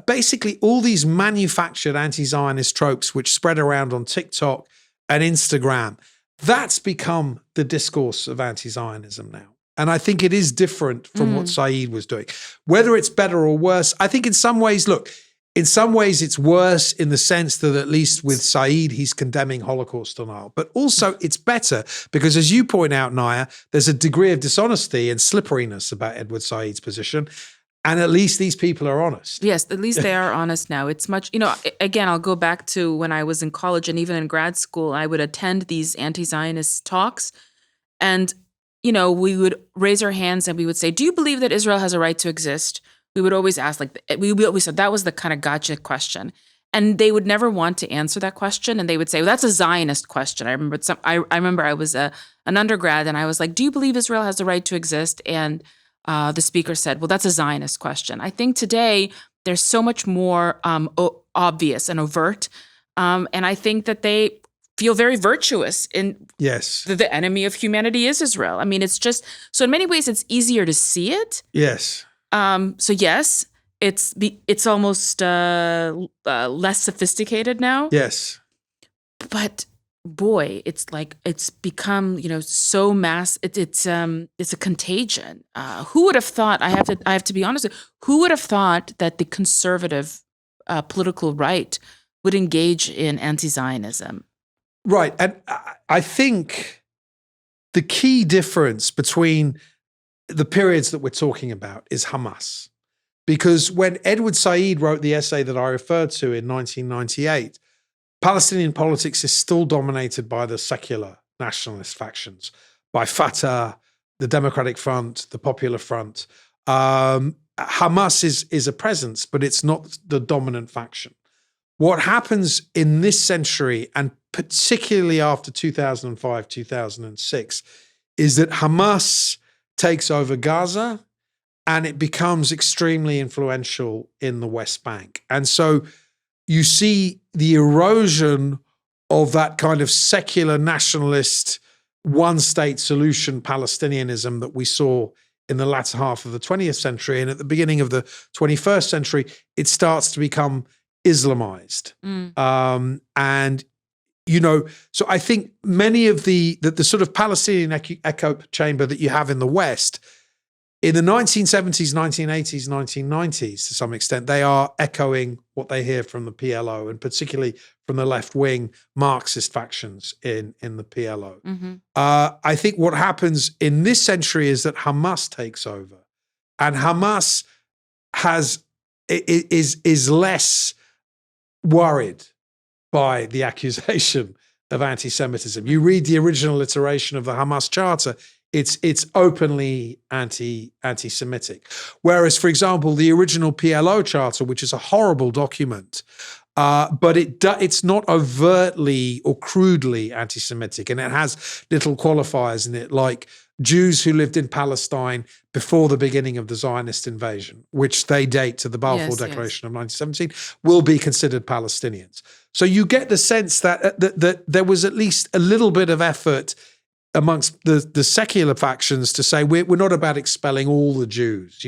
[SPEAKER 2] Basically, all these manufactured anti-Zionist tropes which spread around on TikTok and Instagram, that's become the discourse of anti-Zionism now. And I think it is different from what Said was doing. Whether it's better or worse, I think in some ways, look, in some ways it's worse in the sense that at least with Said, he's condemning Holocaust denial. But also it's better because, as you point out, Naya, there's a degree of dishonesty and slipperiness about Edward Said's position. And at least these people are honest.
[SPEAKER 1] Yes, at least they are honest now. It's much, again, I'll go back to when I was in college and even in grad school, I would attend these anti-Zionist talks. And, we would raise our hands and we would say, "Do you believe that Israel has a right to exist?" We would always ask, we always said that was the kind of gotcha question. And they would never want to answer that question. And they would say, "Well, that's a Zionist question." I remember I was an undergrad and I was like, "Do you believe Israel has the right to exist?" And the speaker said, "Well, that's a Zionist question." I think today there's so much more obvious and overt. And I think that they feel very virtuous in the enemy of humanity is Israel. I mean, it's just, so in many ways it's easier to see it.
[SPEAKER 2] Yes.
[SPEAKER 1] So yes, it's almost less sophisticated now.
[SPEAKER 2] Yes.
[SPEAKER 1] But boy, it's become so mass. It's a contagion. Who would have thought? I have to be honest. Who would have thought that the conservative political right would engage in anti-Zionism?
[SPEAKER 2] Right, and I think the key difference between the periods that we're talking about is Hamas. Because when Edward Said wrote the essay that I referred to in 1998, Palestinian politics is still dominated by the secular nationalist factions, by Fatah, the Democratic Front, the Popular Front. Hamas is a presence, but it's not the dominant faction. What happens in this century, and particularly after 2005, 2006, is that Hamas takes over Gaza and it becomes extremely influential in the West Bank. And so you see the erosion of that kind of secular nationalist one-state solution Palestinianism that we saw in the latter half of the 20th century. And at the beginning of the 21st century, it starts to become Islamized. So I think many of the sort of Palestinian echo chamber that you have in the West, in the 1970s, 1980s, 1990s, to some extent, they are echoing what they hear from the PLO, and particularly from the left-wing Marxist factions in the PLO. I think what happens in this century is that Hamas takes over, and Hamas is less worried by the accusation of anti-Semitism. You read the original iteration of the Hamas Charter, it's openly anti-Semitic. Whereas, for example, the original PLO Charter, which is a horrible document, but it's not overtly or crudely anti-Semitic, and it has little qualifiers in it, like Jews who lived in Palestine before the beginning of the Zionist invasion, which they date to the Balfour Declaration of 1917, will be considered Palestinians. So you get the sense that there was at least a little bit of effort amongst the secular factions to say we're not about expelling all the Jews,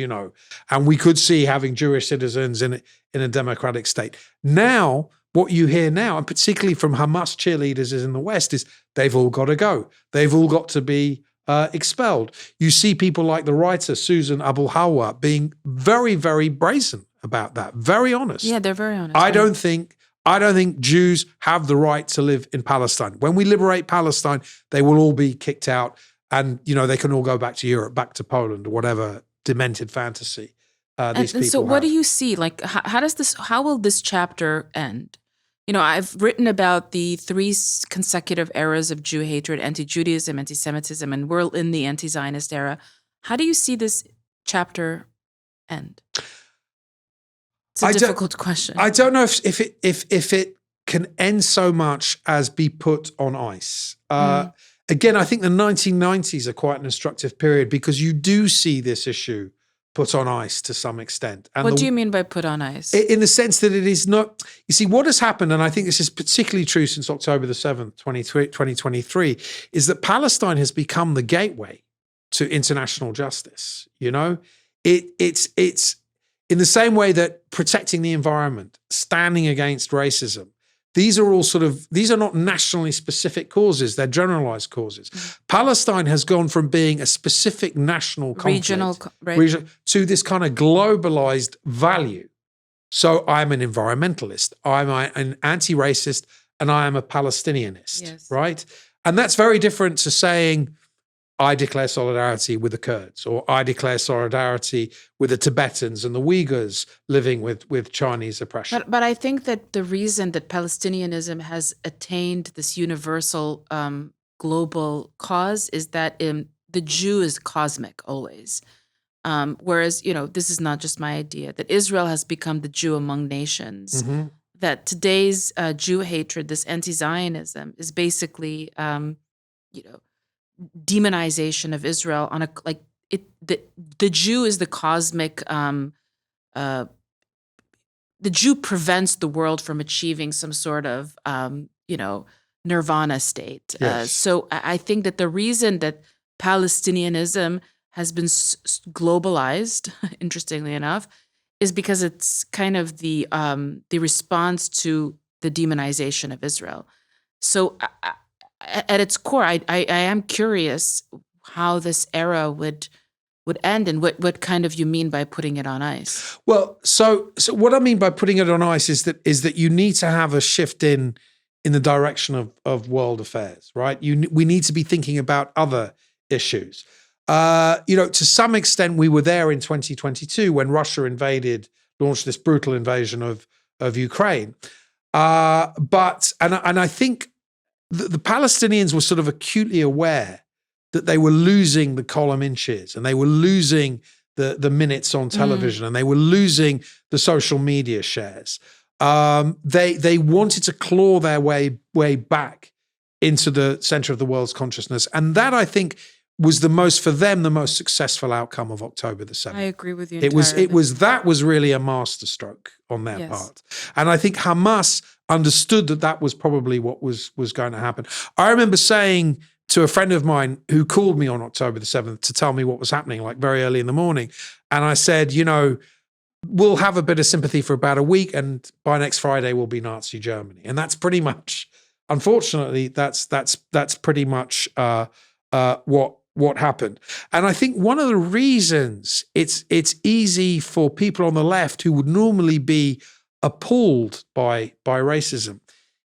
[SPEAKER 2] and we could see having Jewish citizens in a democratic state. Now, what you hear now, and particularly from Hamas cheerleaders in the West, is they've all got to go. They've all got to be expelled. You see people like the writer Susan Abul Hawa being very, very brazen about that, very honest.
[SPEAKER 1] Yeah, they're very honest.
[SPEAKER 2] I don't think Jews have the right to live in Palestine. When we liberate Palestine, they will all be kicked out, and they can all go back to Europe, back to Poland, or whatever demented fantasy these people
[SPEAKER 1] so, what
[SPEAKER 2] have.
[SPEAKER 1] do you see? Like, how will this chapter end? I've written about the 3 consecutive eras of Jew hatred: anti-Judaism, anti-Semitism, and we're in the anti-Zionist era. How do you see this chapter end? It's a difficult question.
[SPEAKER 2] I don't know if it can end so much as be put on ice. Again, I think the 1990s are quite an instructive period because you do see this issue put on ice to some extent. And
[SPEAKER 1] what do you mean by put on ice?
[SPEAKER 2] In the sense that it is not, you see, what has happened, and I think this is particularly true since October the 7th, 2023, is that Palestine has become the gateway to international justice. It's in the same way that protecting the environment, standing against racism, these are not nationally specific causes, they're generalized causes. Palestine has gone from being a specific national conflict to this kind of globalized value. So I'm an environmentalist, I'm an anti-racist, and I am a Palestinianist,
[SPEAKER 1] yes.
[SPEAKER 2] Right? And that's very different to saying, I declare solidarity with the Kurds, or I declare solidarity with the Tibetans and the Uyghurs living with Chinese oppression.
[SPEAKER 1] But I think that the reason that Palestinianism has attained this universal global cause is that the Jew is cosmic always. Whereas, this is not just my idea, that Israel has become the Jew among nations, that today's Jew hatred, this anti-Zionism, is basically, demonization of Israel on the Jew is the cosmic the Jew prevents the world from achieving some sort of nirvana state.
[SPEAKER 2] Yes.
[SPEAKER 1] So I think that the reason that Palestinianism has been globalized, interestingly enough, is because it's kind of the response to the demonization of Israel. So at its core, I am curious how this era would end, and what kind of you mean by putting it on ice.
[SPEAKER 2] Well, so what I mean by putting it on ice is that you need to have a shift in the direction of world affairs, right? We need to be thinking about other issues. To some extent, we were there in 2022 when Russia launched this brutal invasion of Ukraine. But I think the Palestinians were sort of acutely aware that they were losing the column inches, and they were losing the minutes on television, and they were losing the social media shares. They wanted to claw their way back into the center of the world's consciousness, and that, I think, was the most successful outcome of October the 7th.
[SPEAKER 1] I agree with you.
[SPEAKER 2] That was really a masterstroke on their part, and I think Hamas understood that was probably what was going to happen. I remember saying to a friend of mine who called me on October the 7th to tell me what was happening, like very early in the morning, and I said, we'll have a bit of sympathy for about a week, and by next Friday we'll be Nazi Germany, and that's pretty much, unfortunately, that's pretty much what happened. And I think one of the reasons it's easy for people on the left who would normally be appalled by racism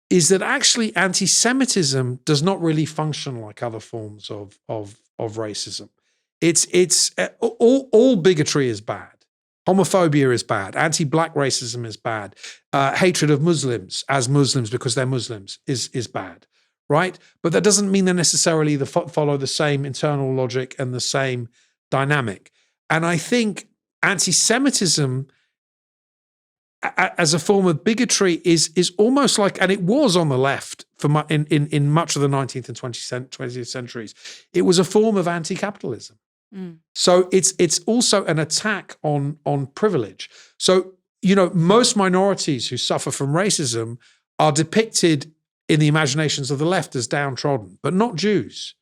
[SPEAKER 2] is that actually anti-Semitism does not really function like other forms of racism. It's all bigotry is bad. Homophobia is bad. Anti-black racism is bad. Hatred of Muslims as Muslims because they're Muslims is bad, right? But that doesn't mean they necessarily follow the same internal logic and the same dynamic. And I think anti-Semitism as a form of bigotry is almost like, and it was on the left in much of the 19th and 20th centuries, it was a form of anti-capitalism. So it's also an attack on privilege. So, most minorities who suffer from racism are depicted in the imaginations of the left as downtrodden, but not Jews.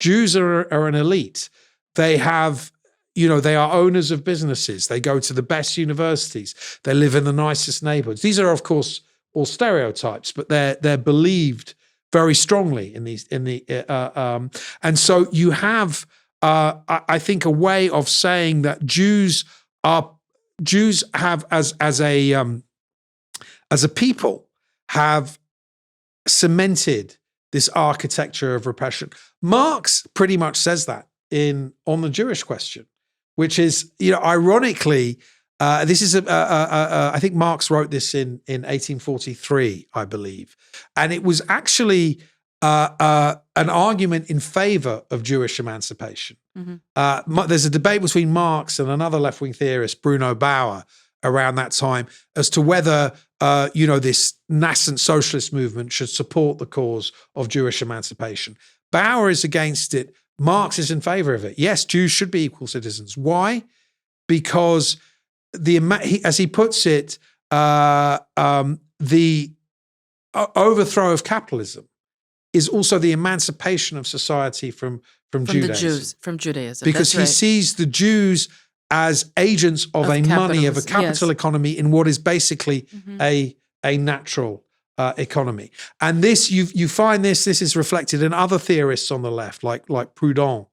[SPEAKER 2] Jews are an elite. They have, they are owners of businesses. They go to the best universities. They live in the nicest neighborhoods. These are, of course, all stereotypes, but they're believed very strongly and so you have, I think, a way of saying that Jews have as a people have cemented this architecture of repression. Marx pretty much says that on the Jewish question, which is, ironically, this is I think Marx wrote this in 1843, I believe, and it was actually an argument in favor of Jewish emancipation. Mm-hmm. There's a debate between Marx and another left-wing theorist, Bruno Bauer, around that time as to whether this nascent socialist movement should support the cause of Jewish emancipation. Bauer is against it. Marx is in favor of it. Yes, Jews should be equal citizens. Why? Because as he puts it, the overthrow of capitalism is also the emancipation of society from Judaism.
[SPEAKER 1] From Judaism.
[SPEAKER 2] Because he sees the Jews as agents of a capital economy in what is basically a natural economy. And this, you find this is reflected in other theorists on the left, like Proudhon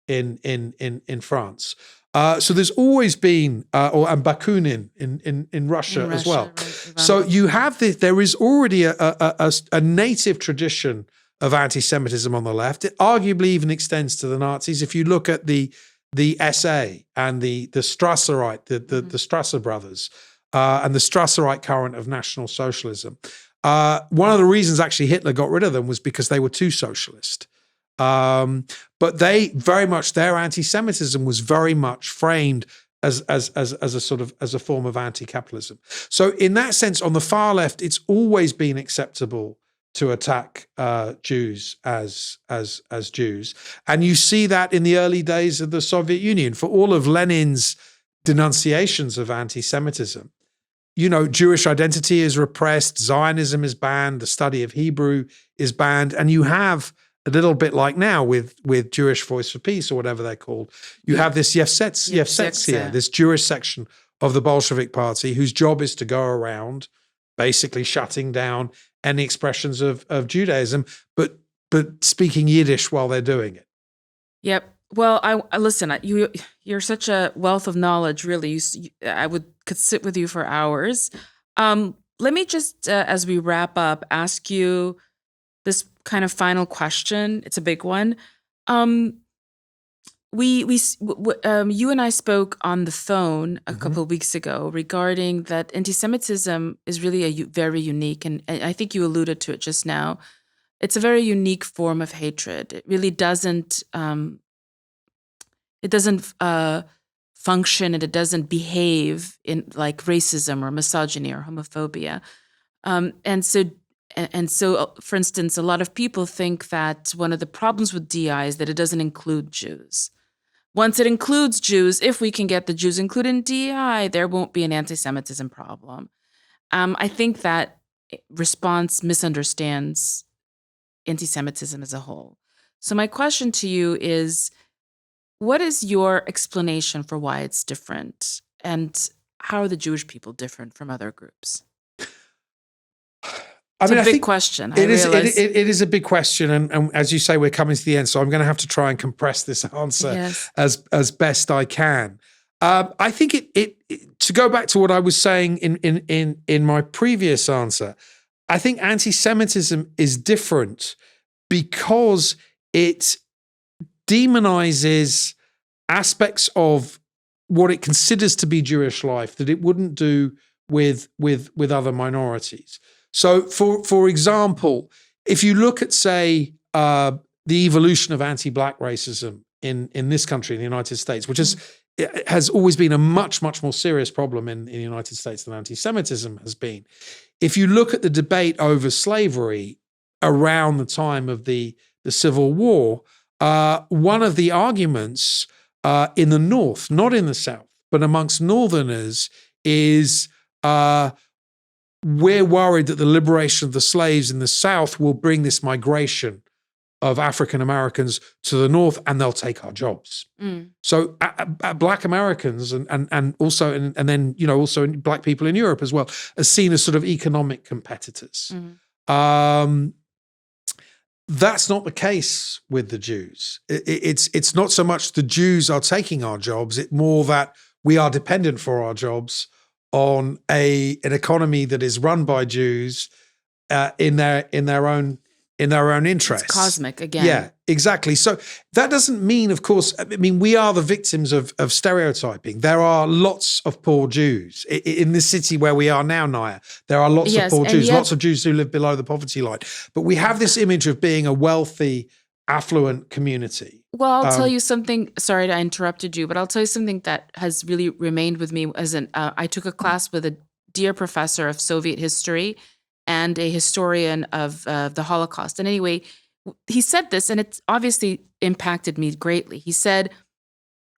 [SPEAKER 2] in France. So there's always been, and Bakunin in Russia as well. Right. So you have this, there is already a native tradition of anti-Semitism on the left. It arguably even extends to the Nazis. If you look at the SA and the Strasserite, the Strasser brothers, and the Strasserite current of National Socialism. One of the reasons actually Hitler got rid of them was because they were too socialist. But they very much, their anti-Semitism was very much framed as a form of anti-capitalism. So in that sense, on the far left, it's always been acceptable to attack Jews as Jews. And you see that in the early days of the Soviet Union. For all of Lenin's denunciations of anti-Semitism, Jewish identity is repressed, Zionism is banned, the study of Hebrew is banned, and you have a little bit like now with Jewish Voice for Peace or whatever they're called. You have this Yevsetsia, this Jewish section of the Bolshevik Party whose job is to go around basically shutting down any expressions of Judaism, but speaking Yiddish while they're doing it.
[SPEAKER 1] Yep. Well, I listen. You're such a wealth of knowledge. Really, I could sit with you for hours. Let me just, as we wrap up, ask you this kind of final question. It's a big one. You and I spoke on the phone a couple of weeks ago regarding that anti-Semitism is really a very unique, and I think you alluded to it just now. It's a very unique form of hatred. It really doesn't. It doesn't function, and it doesn't behave in like racism or misogyny or homophobia. And so, for instance, a lot of people think that one of the problems with DI is that it doesn't include Jews. Once it includes Jews, if we can get the Jews included in DI, there won't be an anti-Semitism problem. I think that response misunderstands anti-Semitism as a whole. So my question to you is, what is your explanation for why it's different? And how are the Jewish people different from other groups? It's a big question.
[SPEAKER 2] It is a big question. And as you say, we're coming to the end. So I'm going to have to try and compress this answer as best I can. I think to go back to what I was saying in my previous answer, I think anti-Semitism is different because it demonizes aspects of what it considers to be Jewish life that it wouldn't do with other minorities. So, for example, if you look at, say, the evolution of anti-Black racism in this country, in the United States, which has always been a much, much more serious problem in the United States than anti-Semitism has been. If you look at the debate over slavery around the time of the Civil War, one of the arguments in the North, not in the South, but amongst Northerners is we're worried that the liberation of the slaves in the South will bring this migration of African Americans to the North, and they'll take our jobs. So Black Americans and also and then also Black people in Europe as well are seen as sort of economic competitors. That's not the case with the Jews. It's not so much the Jews are taking our jobs, it's more that we are dependent for our jobs on an economy that is run by Jews in their own interests.
[SPEAKER 1] It's cosmic again.
[SPEAKER 2] Yeah, exactly. So that doesn't mean, of course, we are the victims of stereotyping. There are lots of poor Jews in this city where we are now, Naya. There are lots of poor Jews, lots of Jews who live below the poverty line. But we have this image of being a wealthy, affluent community.
[SPEAKER 1] Well, I'll tell you something. Sorry I interrupted you, but I'll tell you something that has really remained with me. I took a class with a dear professor of Soviet history and a historian of the Holocaust. And anyway, he said this, and it's obviously impacted me greatly. He said,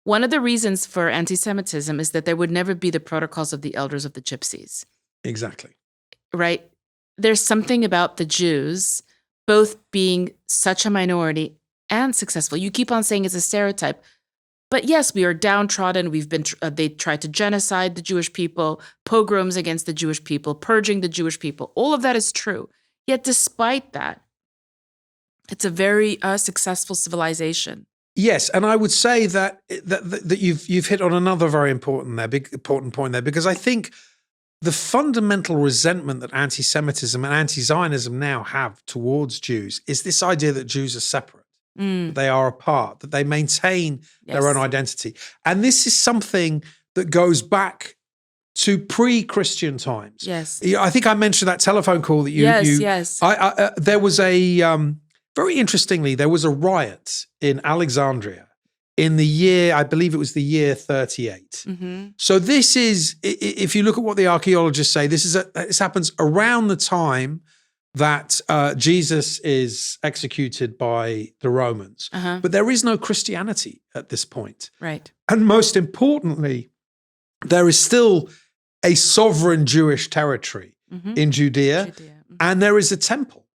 [SPEAKER 1] one of the reasons for anti-Semitism is that there would never be the protocols of the elders of the Gypsies.
[SPEAKER 2] Exactly.
[SPEAKER 1] Right? There's something about the Jews both being such a minority and successful. You keep on saying it's a stereotype. But yes, we are downtrodden. They tried to genocide the Jewish people, pogroms against the Jewish people, purging the Jewish people. All of that is true. Yet despite that, it's a very successful civilization.
[SPEAKER 2] Yes, and I would say that you've hit on another very important point there, because I think the fundamental resentment that anti-Semitism and anti-Zionism now have towards Jews is this idea that Jews are separate. That they are apart, that they maintain their own identity. And this is something that goes back to pre-Christian times.
[SPEAKER 1] Yes.
[SPEAKER 2] I think I mentioned that telephone call that you...
[SPEAKER 1] Yes.
[SPEAKER 2] There was very interestingly, there was a riot in Alexandria in the year, I believe it was the year 38.
[SPEAKER 1] Mm-hmm.
[SPEAKER 2] So this is, if you look at what the archaeologists say, this happens around the time that Jesus is executed by the Romans.
[SPEAKER 1] Uh-huh.
[SPEAKER 2] But there is no Christianity at this point.
[SPEAKER 1] Right.
[SPEAKER 2] And most importantly, there is still a sovereign Jewish territory in Judea, and there is a temple.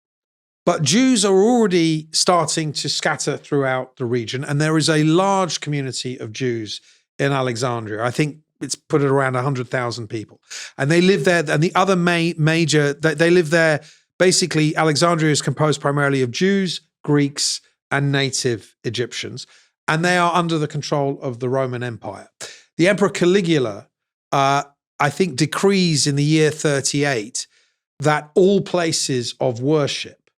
[SPEAKER 2] But Jews are already starting to scatter throughout the region, and there is a large community of Jews in Alexandria. I think it's put at around 100,000 people. And they live there, and the other major, they live there. Basically, Alexandria is composed primarily of Jews, Greeks, and native Egyptians, and they are under the control of the Roman Empire. The Emperor Caligula, I think, decrees in the year 38 that all places of worship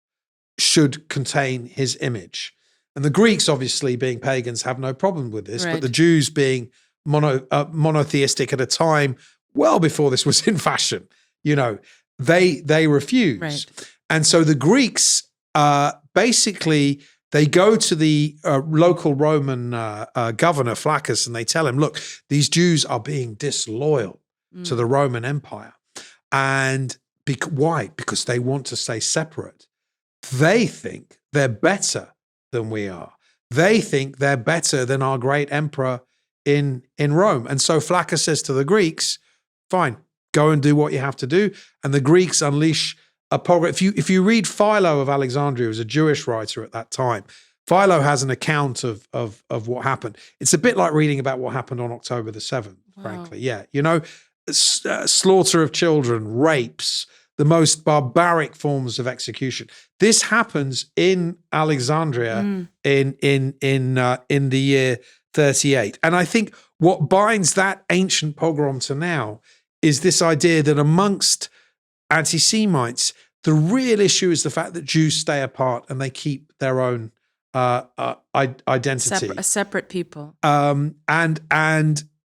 [SPEAKER 2] should contain his image. And the Greeks, obviously, being pagans, have no problem with this, but the Jews being monotheistic at a time well before this was in fashion, they refuse.
[SPEAKER 1] Right.
[SPEAKER 2] And so the Greeks, basically, they go to the local Roman governor, Flaccus, and they tell him, look, these Jews are being disloyal to the Roman Empire. And why? Because they want to stay separate. They think they're better than we are. They think they're better than our great emperor in Rome. And so Flaccus says to the Greeks, fine, go and do what you have to do. And the Greeks unleash a pogrom. If you read Philo of Alexandria, who was a Jewish writer at that time, Philo has an account of what happened. It's a bit like reading about what happened on October the 7th, frankly. Yeah, slaughter of children, rapes, the most barbaric forms of execution. This happens in Alexandria in the year 38. And I think what binds that ancient pogrom to now is this idea that amongst anti-Semites, the real issue is the fact that Jews stay apart and they keep their own identity.
[SPEAKER 1] A separate people.
[SPEAKER 2] And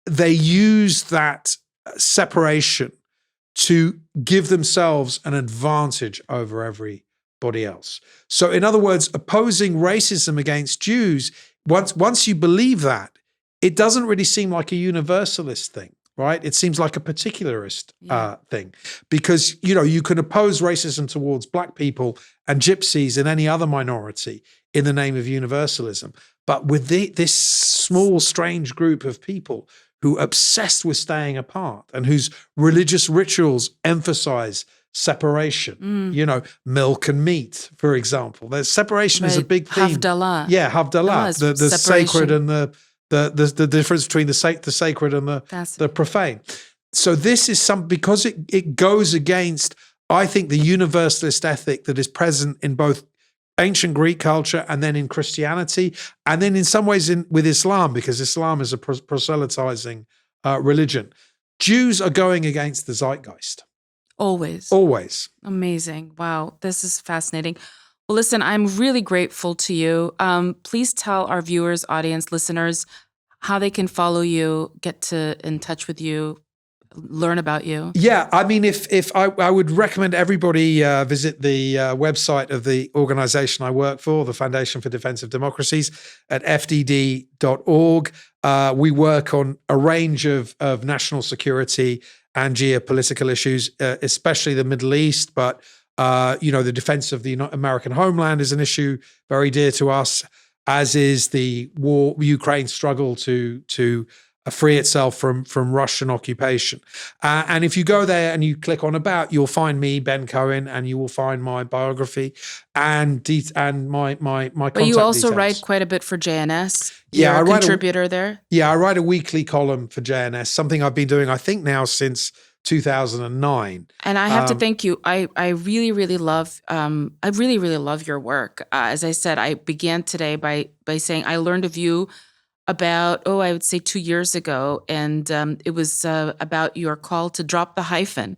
[SPEAKER 2] they use that separation to give themselves an advantage over everybody else. So in other words, opposing racism against Jews, once you believe that, it doesn't really seem like a universalist thing, right? It seems like a particularist thing, because, you can oppose racism towards black people and gypsies and any other minority in the name of universalism. But with this small, strange group of people who are obsessed with staying apart and whose religious rituals emphasize separation, milk and meat, for example. There's separation is a big theme.
[SPEAKER 1] Havdalah.
[SPEAKER 2] Yeah, Havdalah, the sacred and the difference between the sacred and the profane. So this is because it goes against, I think, the universalist ethic that is present in both ancient Greek culture, and then in Christianity, and then in some ways with Islam, because Islam is a proselytizing religion. Jews are going against the zeitgeist.
[SPEAKER 1] Always.
[SPEAKER 2] Always.
[SPEAKER 1] Amazing. Wow. This is fascinating. Well, listen, I'm really grateful to you. Please tell our viewers, audience, listeners, how they can follow you, get in touch with you, learn about you.
[SPEAKER 2] Yeah, I mean, if I would recommend everybody visit the website of the organization I work for, the Foundation for Defense of Democracies, at fdd.org. We work on a range of national security and geopolitical issues, especially the Middle East. But, the defense of the American homeland is an issue very dear to us, as is the Ukraine struggle to free itself from Russian occupation. And if you go there and you click on About, you'll find me, Ben Cohen, and you will find my biography and my contact
[SPEAKER 1] But you also
[SPEAKER 2] details.
[SPEAKER 1] write quite a bit for JNS.
[SPEAKER 2] Yeah,
[SPEAKER 1] You're a contributor there.
[SPEAKER 2] Yeah, I write a weekly column for JNS, something I've been doing, I think, now since 2009.
[SPEAKER 1] And I have to thank you. I really, really love your work. As I said, I began today by saying I learned of you about, I would say 2 years ago. And it was about your call to drop the hyphen.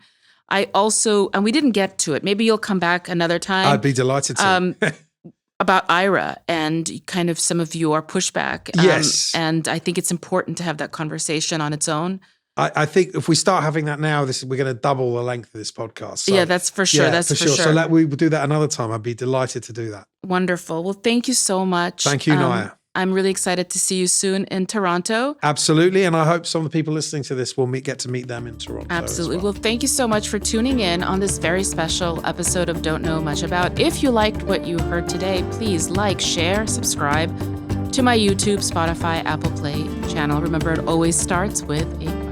[SPEAKER 1] I also, and we didn't get to it. Maybe you'll come back another time.
[SPEAKER 2] I'd be delighted to.
[SPEAKER 1] About IRA and kind of some of your pushback.
[SPEAKER 2] Yes.
[SPEAKER 1] And I think it's important to have that conversation on its own.
[SPEAKER 2] I think if we start having that now, we're going to double the length of this podcast. So,
[SPEAKER 1] yeah, that's for sure.
[SPEAKER 2] Yeah,
[SPEAKER 1] that's for sure.
[SPEAKER 2] So we will do that another time. I'd be delighted to do that.
[SPEAKER 1] Wonderful. Well, thank you so much.
[SPEAKER 2] Thank you, Naya.
[SPEAKER 1] I'm really excited to see you soon in Toronto.
[SPEAKER 2] Absolutely. And I hope some of the people listening to this will get to meet them in Toronto.
[SPEAKER 1] Absolutely.
[SPEAKER 2] As well.
[SPEAKER 1] Well, thank you so much for tuning in on this very special episode of Don't Know Much About. If you liked what you heard today, please like, share, subscribe to my YouTube, Spotify, Apple Play channel. Remember, it always starts with a